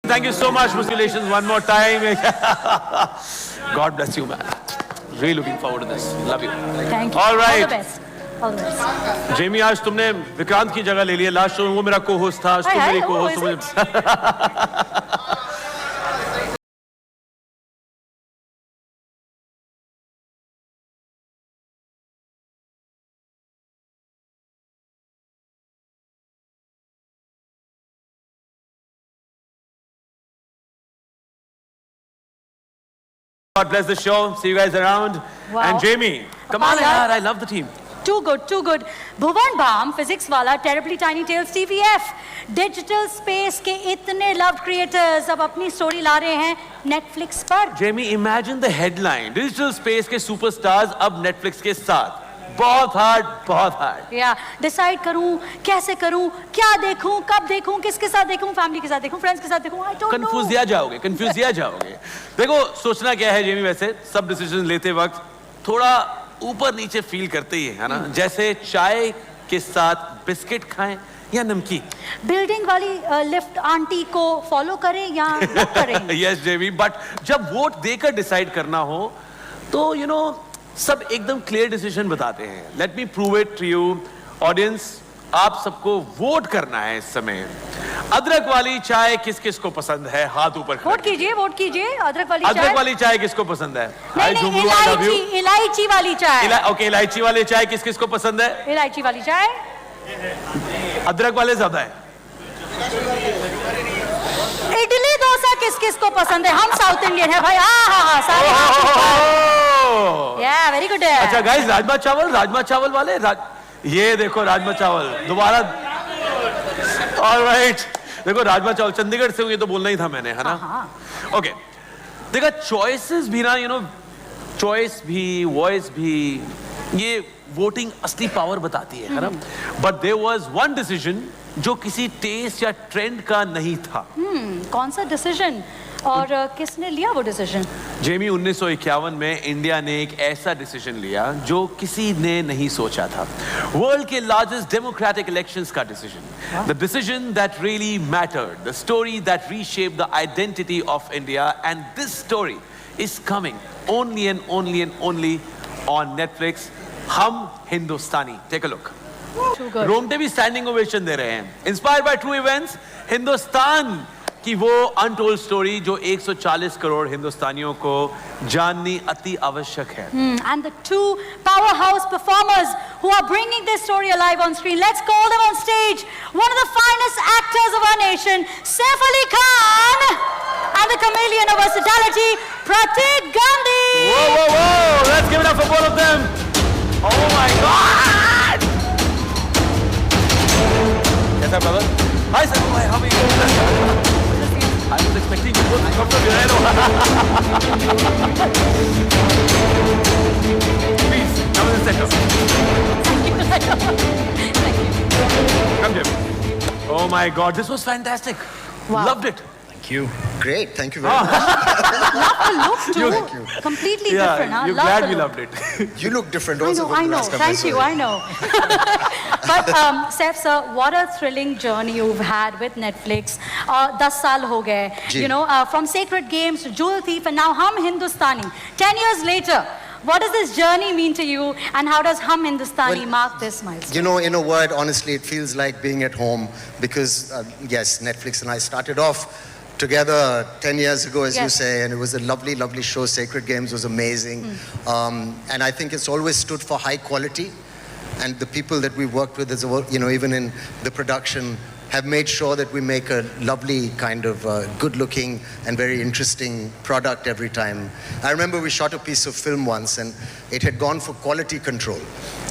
Thank you so much. Congratulations one more time. God bless you, man. Really looking forward to this. Love you. Thank you. All right. All the best. All the best. Jamie, आज तुमने विक्रांत की जगह ले ली है. Last show में वो मेरा co-host था. आज तुम मेरी co-host हो. God bless the show. See you guys around. Wow. And Jamie, come on, yaar. I love the team. Too good, too good. Bhuvan Bam, physics वाला, Terribly Tiny Tales TVF, digital space के इतने loved creators अब अपनी story ला रहे हैं Netflix पर. Jamie, imagine the headline. Digital space के superstars अब Netflix के साथ. बहुत hard, बहुत hard. Yeah, decide करूँ, कैसे करूँ, क्या देखूँ, कब देखूँ, किसके साथ देखूँ, family के साथ देखूँ, friends के साथ देखूँ, I don't know. Confuse दिया जाओगे. देखो, सोचना क्या है जेमी वैसे, सब decisions लेते वक्त थोड़ा ऊपर नीचे फील करते ही है ना, जैसे चाय के साथ बिस्किट खाएं या नमकीन. बिल्डिंग वाली लिफ्ट आंटी को फॉलो करें या न करें. यस जेमी, बट जब वोट देकर डिसाइड करना हो तो यू नो सब एकदम क्लियर डिसीजन बताते हैं. Let me prove it to you audience. आप सबको वोट करना है इस समय. अदरक वाली चाय किस किस को पसंद है? हाथ ऊपर. वोट कीजिए, वोट कीजिए. अदरक वाली चाय किसको पसंद है? नहीं, इलायची वाली चाय. ओके, इलायची वाली चाय किस किस को पसंद है? इलायची वाली चाय. अदरक वाले ज्यादा है. इडली डोसा किस किस को पसंद है, हम साउथ इंडियन है भाई, हाँ सारे या वेरी गुड है। अच्छा गाइस, राजमा चावल वाले ये देखो राजमा चावल दोबारा, ऑलराइट, देखो राजमा चावल चंडीगढ़ से हूँ, ये तो बोलना ही था मैंने, है ना? ओके, देखा चॉइसेस भी ना, चॉइस भी, वॉइस भी, ये वोटिंग असली पावर बताती है ना? But there was one decision जो किसी टेस्ट या ट्रेंड का नहीं था। कौन सा डिसीजन और किसने लिया वो डिसीजन? जेमी, 1951 में इंडिया ने एक ऐसा डिसीजन लिया जो किसी ने नहीं सोचा था। वर्ल्ड के लार्जेस्ट डेमोक्रेटिक इलेक्शंस का decision, the decision that really mattered, the story that reshaped the identity of India, and this story is coming only and only on Netflix. हम हिंदुस्तानी, टेक अ लुक। रोमटे भी standing ovation दे रहे हैं। Inspired by true events, Hindustan की वो untold story जो 140 करोड़ हिंदुस्तानियों को जाननी अति आवश्यक है। And the two powerhouse performers who are bringing this story alive on screen. Let's call them on stage. One of the finest actors of our nation, Saif Ali Khan, and the chameleon of versatility, Pratik Gandhi. Whoa! Let's give it up for both of them. Oh my God! Yes, brother. Hi, sir. Hi, how are you? I was expecting you both to come from your Please, come in the center. Come here. Oh my God, this was fantastic. Wow. Loved it. Thank you. Great, thank you very much. Love the look too. Thank you. Completely different. Huh? You're Love glad the we look. loved it. You look different I also know, from I the know. last time I Thank saw you, I know. But Saif sir, what a thrilling journey you've had with Netflix. 10 साल हो गए. जी. You know, from Sacred Games to Jewel Thief and now Hum Hindustani. 10 years later, what does this journey mean to you, and how does Hum Hindustani mark this milestone? You know, in a word, honestly, it feels like being at home because, yes, Netflix and I started off together 10 years ago, as you Yes. say, and it was a lovely, lovely show. Sacred Games was amazing. And I think it's always stood for high quality. And the people that we worked with, as well, you know, even in the production, have made sure that we make a lovely kind of good-looking and very interesting product every time. I remember we shot a piece of film once, and it had gone for quality control.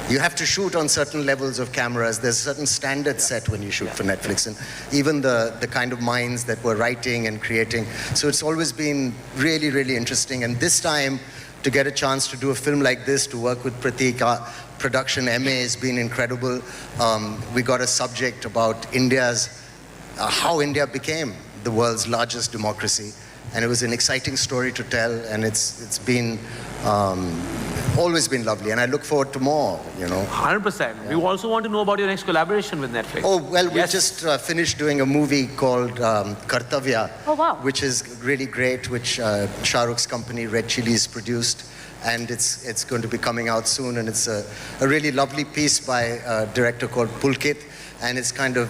You have to shoot on certain levels of cameras. There's certain standards set when you shoot for Netflix, and even the kind of minds that were writing and creating. So it's always been really, really interesting. And this time, to get a chance to do a film like this, to work with Pratik, production MA has been incredible. We got a subject about India's, how India became the world's largest democracy. And it was an exciting story to tell, and it's been always been lovely, and I look forward to more, you know. 100%. We also want to know about your next collaboration with Netflix. Oh, well, we just finished doing a movie called Kartavya, which is really great, which Shah Rukh's company, Red Chillies, produced. And it's going to be coming out soon, and it's a really lovely piece by a director called Pulkit, and it's kind of,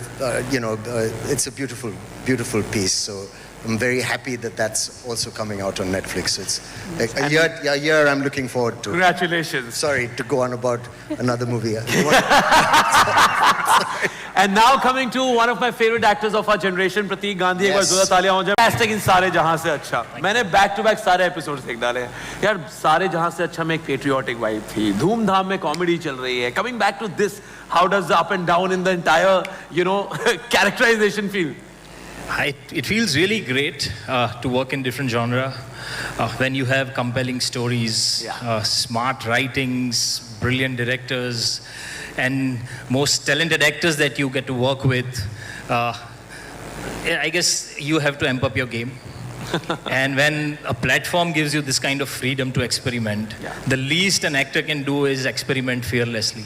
it's a beautiful, beautiful piece. So I'm very happy that that's also coming out on Netflix. So it's a year I'm looking forward to. Congratulations. Sorry to go on about another movie. And now coming to one of my favorite actors of our generation, Pratik Gandhi. एक बार जोरदार तालियां हो जाए. Fantastic in सारे जहां से अच्छा. मैंने back to back सारे episodes देख डाले. यार सारे जहां से अच्छा में एक patriotic vibe थी. धूमधाम में comedy चल रही है. Coming back to this, how does the up and down in the entire, characterization feel? It feels really great to work in different genre when you have compelling stories, smart writings, brilliant directors, and most talented actors that you get to work with. I guess you have to amp up your game. And when a platform gives you this kind of freedom to experiment, the least an actor can do is experiment fearlessly.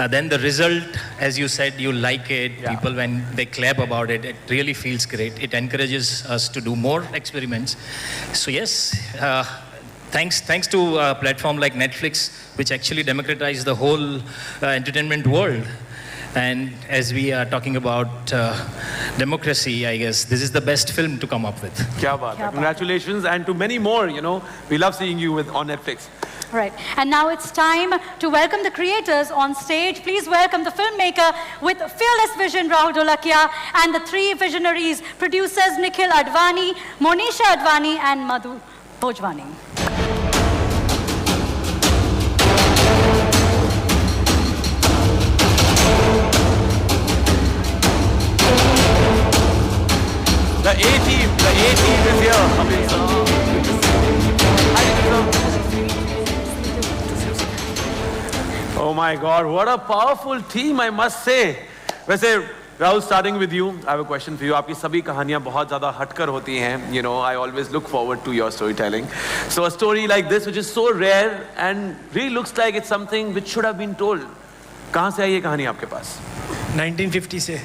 Then the result, as you said, you like it. People, when they clap about it, it really feels great. It encourages us to do more experiments. So yes, thanks to a platform like Netflix, which actually democratized the whole entertainment world. And as we are talking about democracy, I guess this is the best film to come up with. क्या बात है. Congratulations, and to many more, we love seeing you on Netflix. Right. And now it's time to welcome the creators on stage. Please welcome the filmmaker with fearless vision, Rahul Dholakia, and the three visionaries, producers Nikhil Advani, Monisha Advani, and Madhu Bhojwani. The A-team is here. Oh my God, what a powerful team, I must say. वैसे Rahul, starting with you, I have a question for you. आपकी सभी कहानियाँ बहुत ज़्यादा हटकर होती हैं. You know, I always look forward to your storytelling. So a story like this, which is so rare and really looks like it's something which should have been told. कहाँ से आई ये कहानी आपके पास? 1950 से.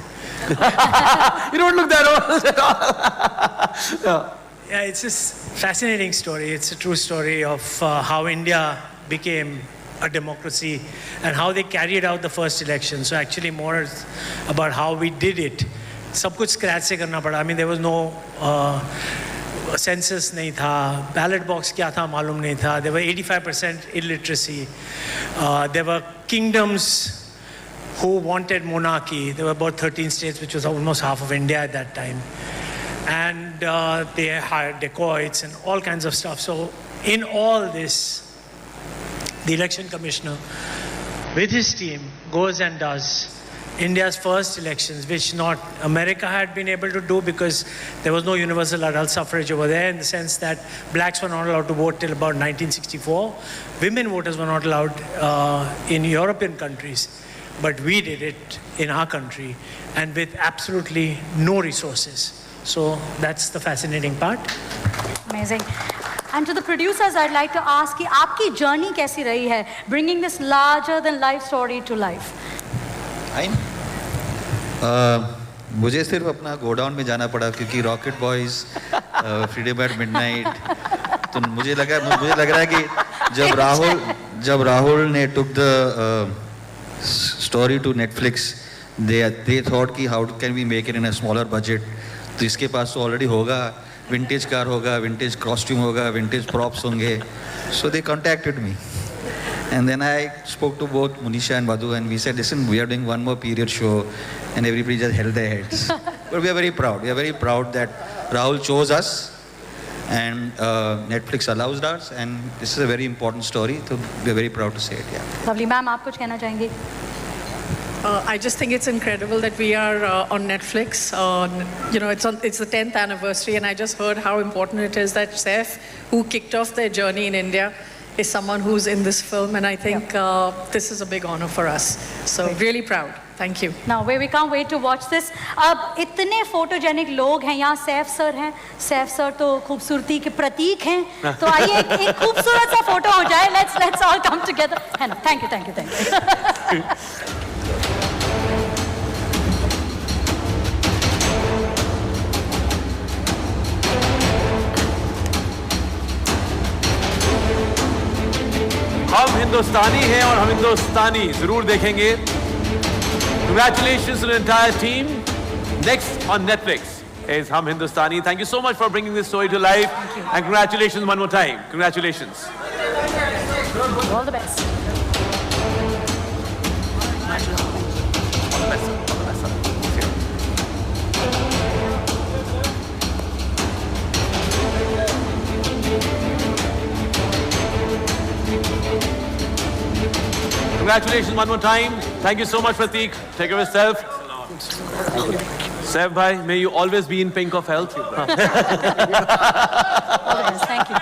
You don't look that old. Yeah, it's a fascinating story. It's a true story of how India became a democracy and how they carried out the first election. So actually more about how we did it. सब कुछ scratch से करना पड़ा. I mean, there was no census नहीं था, ballot box क्या था मालूम नहीं था. There were 85% illiteracy. There were kingdoms who wanted monarchy. There were about 13 states, which was almost half of India at that time. And they hired dacoits and all kinds of stuff. So in all this, the election commissioner, with his team, goes and does India's first elections, which not America had been able to do because there was no universal adult suffrage over there, in the sense that blacks were not allowed to vote till about 1964. Women voters were not allowed in European countries. But we did it in our country and with absolutely no resources. So that's the fascinating part. Amazing. And to the producers, I'd like to ask कि आपकी journey कैसी रही है, bringing this larger than life story to life? मुझे सिर्फ अपना godown में जाना पड़ा क्योंकि rocket boys, freedom at midnight, तो मुझे लग रहा है कि जब राहुल ने took the story to Netflix, they thought कि how can we make it in a smaller budget. तो इसके पास तो already होगा, vintage car होगा, vintage costume होगा, vintage props होंगे. So they contacted me. And then I spoke to both Monisha and Madhu and we said, listen, we are doing one more period show, and everybody just held their heads. But we are very proud. We are very proud that Rahul chose us and Netflix allows us, and this is a very important story, so we are very proud to say it. Yeah. Lovely. Ma'am, आप कुछ कहना चाहेंगी? I just think it's incredible that we are on Netflix. You know, it's the 10th anniversary, and I just heard how important it is that Saif, who kicked off their journey in India, is someone who's in this film, and I think this is a big honor for us. So really proud. Thank you. Now, we can't wait to watch this. अब इतने photogenic लोग हैं यहाँ. Saif sir हैं. Saif sir तो खूबसूरती के प्रतीक हैं. तो आइए एक खूबसूरत सा photo हो जाए. Let's all come together. Thank you. हम हिंदुस्तानी हैं और हम हिंदुस्तानी जरूर देखेंगे. Congratulations to the entire team. Next on Netflix is Hum Hindustani. Thank you so much for bringing this story to life. And congratulations one more time. Congratulations. All the best. Congratulations one more time. Thank you so much, Prateek. Take care of yourself. Saif bhai, may you always be in pink of health. All the best. Thank you.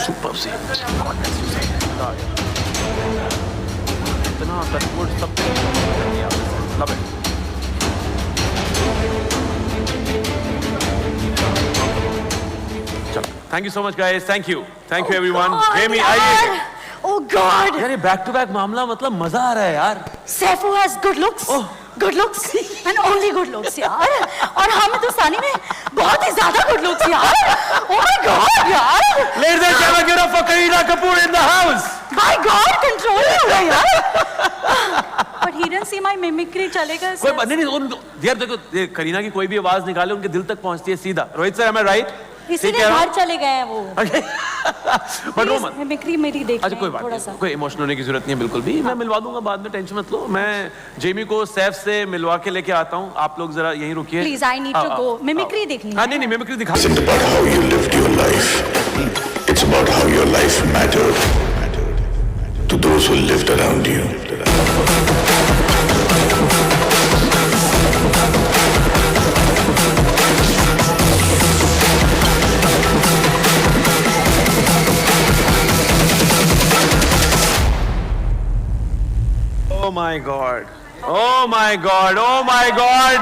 Super see. Love it. Thank you so much, guys. Thank you. Thank you, everyone. Jamie, आइए. Oh God! यार ये back to back मामला मतलब मजा आ रहा है यार. Saifu has good looks. Good looks and only good looks यार. और हम हिंदुस्तानी में बहुत ही ज़्यादा good looks यार. Oh my God यार. Ladies and gentlemen, give it up for Kareena Kapoor in the house. My God, control हो गया यार. But he didn't see my mimicry. चलेगा कोई नहीं यार देखो करीना की कोई भी आवाज निकाले उनके दिल तक पहुंचती है सीधा. Rohit sir, am I right? इसीलिए घर चले गए हैं वो. बट रो मत. मिमिक्री मेरी देख. अच्छा कोई बात नहीं, कोई इमोशनल होने की जरूरत नहीं है बिल्कुल भी. मैं मिलवा दूंगा बाद में, टेंशन मत लो. मैं जेमी को सैफ से मिलवा के लेके आता हूँ. आप लोग जरा यहीं रुकिए. Please, I need to go. Mimicry देखनी है. हाँ नहीं मिमिक्री दिखा. It's about how you lived your life. It's about how your life mattered to those who lived around you. Oh my God! Oh my God! Oh my God!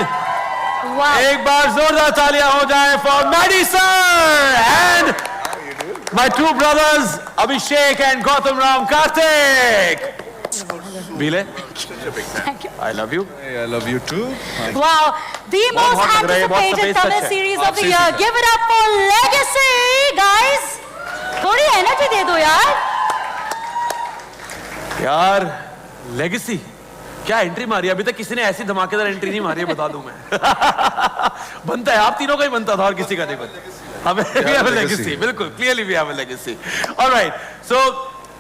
Wow. एक बार जोरदार तालियां हो जाए for Maddie sir and my two brothers Abhishek and Gautam Ram Karthik. Bile, Thank you. I love you. I love you too. Wow, the most बहुत लग रहा है, बहुत anticipated सफेद Tamil सच है. series of the आपसे year. सीखा. Give it up for Legacy, guys. थोड़ी एनर्जी दे दो यार. यार लेगेसी क्या एंट्री मारी. अभी तक किसी ने ऐसी धमाकेदार एंट्री नहीं मारी है, बता दूं मैं. बनता है, आप तीनों का ही बनता था और किसी का नहीं बनता. हमें we have a legacy. बिल्कुल clearly we have a legacy. Alright, so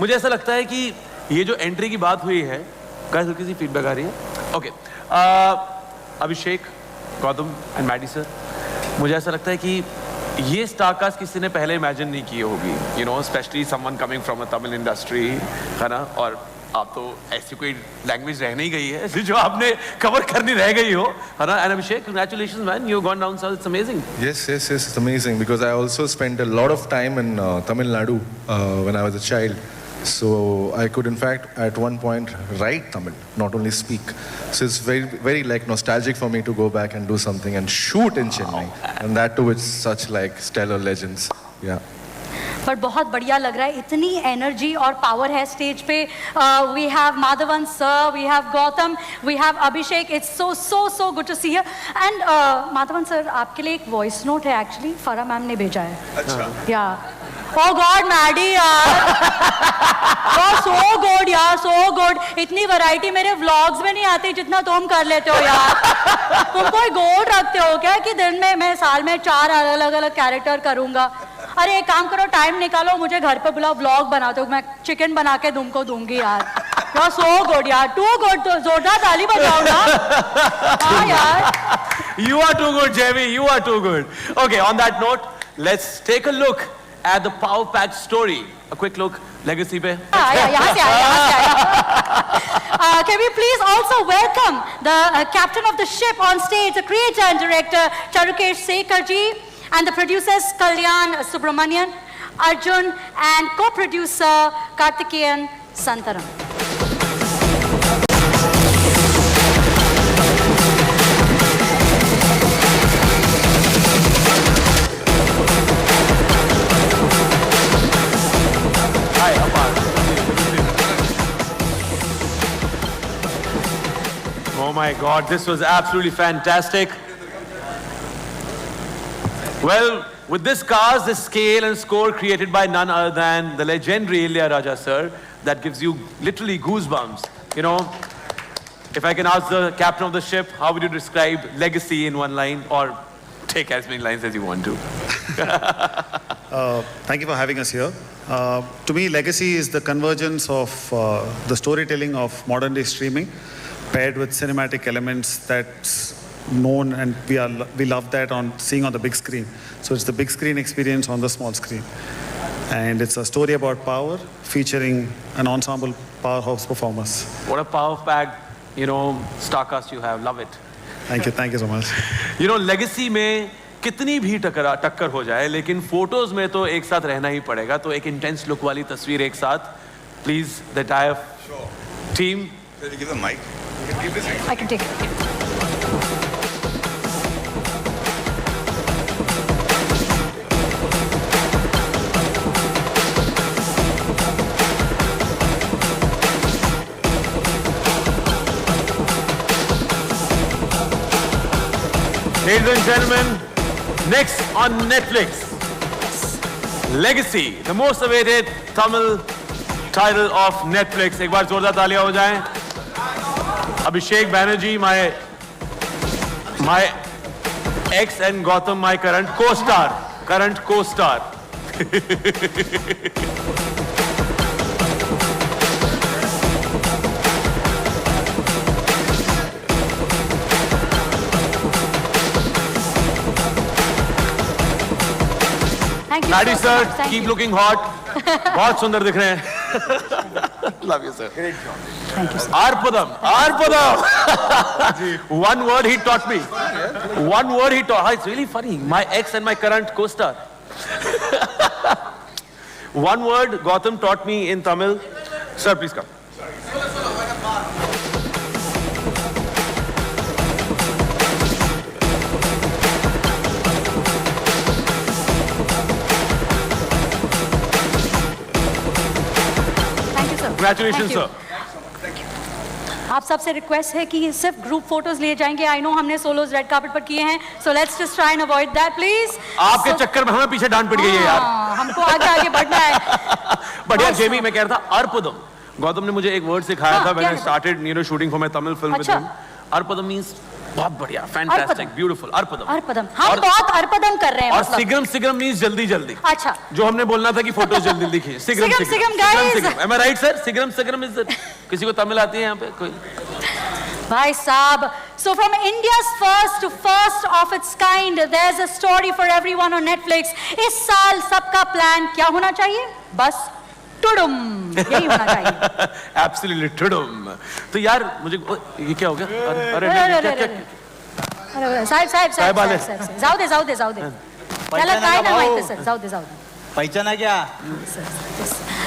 मुझे ऐसा लगता है कि ये जो एंट्री की बात हुई है, गाइस किसी फीडबैक आ रही है? Okay, Abhishek, Gautam and Maddy sir, मुझे ऐसा लगता है कि ये स्टारकास्ट किसी ने पहले इमेजिन नहीं की होगी. You know, specially someone coming from a Tamil industry, है ना. और आप तो ऐसी कोई लैंग्वेज रह नहीं गई है जो आपने कवर करनी रह गई हो, है ना. And Abhishek, congratulations man, you gone down south. It's amazing. Yes, it's amazing because I also spent a lot of time in Tamil Nadu when I was a child. So I could, in fact, at one point write Tamil, not only speak. So it's very, very like nostalgic for me to go back and do something and shoot in Chennai, and that too with such like stellar legends. Yeah. But बहुत बढ़िया लग रहा है. इतनी energy और power है stage पे. We have Madhavan sir, we have Gautam, we have Abhishek. It's so so so good to see here. And Madhavan sir, आपके लिए एक वॉइस नोट है एक्चुअली, फरा मैम ने भेजा है. अच्छा. या ओह गॉड मैडी यार, सो गुड यार, सो गुड. इतनी वैरायटी मेरे व्लॉग्स में नहीं आती जितना तुम कर लेते हो यार. तुम कोई गोल रखते हो क्या कि दिन में मैं साल में 4 अलग अलग कैरेक्टर करूंगा? अरे एक काम करो, टाइम निकालो, मुझे घर पे बुलाओ, व्लॉग बनाते हो, मैं चिकन बना के तुमको दूंगी यार. यार सो गुड यार, टू गुड. तो जोरदार ताली बजाओ ना. हाँ यार. You are too good, Jamie. You are too good. Okay, on that note, let's take a look at the Power Pack story. A quick look, Legacy पे. यहाँ से आया. Can we please also welcome the captain of the ship on stage, the creator and director Charukesh Sekhar ji, and the producers Kalyan Subramanian, Arjun, and co-producer Karthikeyan Santaram. Hi, Apar. Oh my God, this was absolutely fantastic. Well, with this cast, the scale and score created by none other than the legendary Ilya Raja sir, that gives you literally goosebumps. You know, if I can ask the captain of the ship, how would you describe Legacy in one line, or take as many lines as you want to? Thank you for having us here. To me, Legacy is the convergence of the storytelling of modern day streaming paired with cinematic elements that's known, and we love that on seeing on the big screen. So it's the big screen experience on the small screen. And it's a story about power featuring an ensemble powerhouse performers. What a power-packed, you know, starcast you have. Love it. Thank you so much. You know, Legacy में कितनी भी टक्कर हो जाए, लेकिन photos में तो एक साथ रहना ही पड़ेगा. तो एक इंटेंस लुक वाली तस्वीर एक साथ. Please, the entire team. Can you give the mic? You can give this mic. I can take it. Ladies and gentlemen, next on Netflix, Legacy, the most awaited Tamil title of Netflix. एक बार जोरदार तालियां हो जाएं. Abhishek Banerjee, my ex, and Gautam, my current co-star. Maddie sir, keep looking hot. बहुत सुंदर दिख रहे हैं. Love you sir. Great job. Thank you sir. Arpadam. One word he taught me. It's really funny. My ex and my current co-star. One word Gautam taught me in Tamil. Sir, please come. Congratulations, sir. आप सबसे request है कि सिर्फ group photos लिए जाएंगे. I know हमने swallows red carpet पर किए हैं, so let's just try and avoid that please. आपके चक्कर में हमें पीछे डांट पड़ गई है यार. हमको आगे बढ़ना है. बढ़िया. जेमी, मैं कह रहा था अर्पदम. गौतम ने मुझे एक वर्ड सिखाया था when I started started for my Tamil film with him. अर्पदम मींस बहुत बढ़िया, फैंटास्टिक, ब्यूटीफुल. अर्पदम. हम बहुत अर्पदम कर रहे हैं. और सिगरम मींस जल्दी. अच्छा, जो हमने बोलना था कि फोटोज जल्दी खींचे. सिगरम guys. Am I right sir? सिगरम इज किसी को तमिल आती है यहाँ पे कोई? भाई साहब, so from India's first of its kind, there's a story for everyone on Netflix. इस साल सबका प्लान क्या होना चाहिए? बस टुडुम, यही होना चाहिए. Absolutely टुडुम. तो यार मुझे ये क्या हो गया? अरे साहेब जाऊ दे. त्याला काय नाही माहिती सर. जाऊ दे. पहचाना क्या?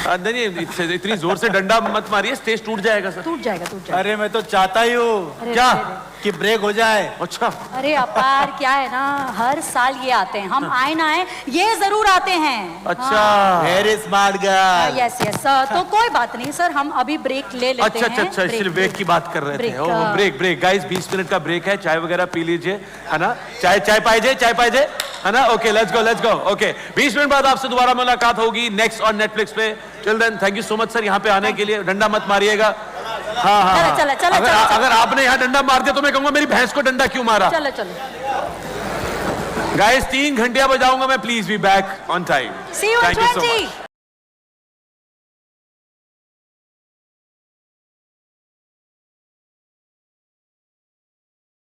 नहीं, इतनी जोर से डंडा मत मारिए, स्टेज टूट जाएगा सर. टूट जाएगा. अरे मैं तो चाहता ही हूँ क्या कि ब्रेक हो जाए. अच्छा. अरे अपार, क्या है ना, हर साल ये आते हैं. हम आए ना आए, ये जरूर आते हैं. अच्छा. Very smart girl. Yes sir. तो कोई बात नहीं सर, हम अभी ब्रेक ले लेते हैं. अच्छा, सिर्फ ब्रेक की बात कर रहे थे. ब्रेक गाइस, 20 मिनट का ब्रेक है. चाय वगैरह पी लीजिए, है ना. चाय पाइजे, है ना. Okay, let's go. Okay, 20 minute बाद आपसे दोबारा मुलाकात होगी नेक्स्ट ऑन नेटफ्लिक्स पे. Till then thank you so much sir यहाँ पे आने के लिए. डंडा मत मारिएगा. हाँ. चलो. अगर आपने यहाँ डंडा मार दिया तो मैं कहूंगा मेरी भैंस को डंडा क्यों मारा. चलो. गाइस 3 घंटिया बजाऊंगा मैं. Please be back on time. See you in 20.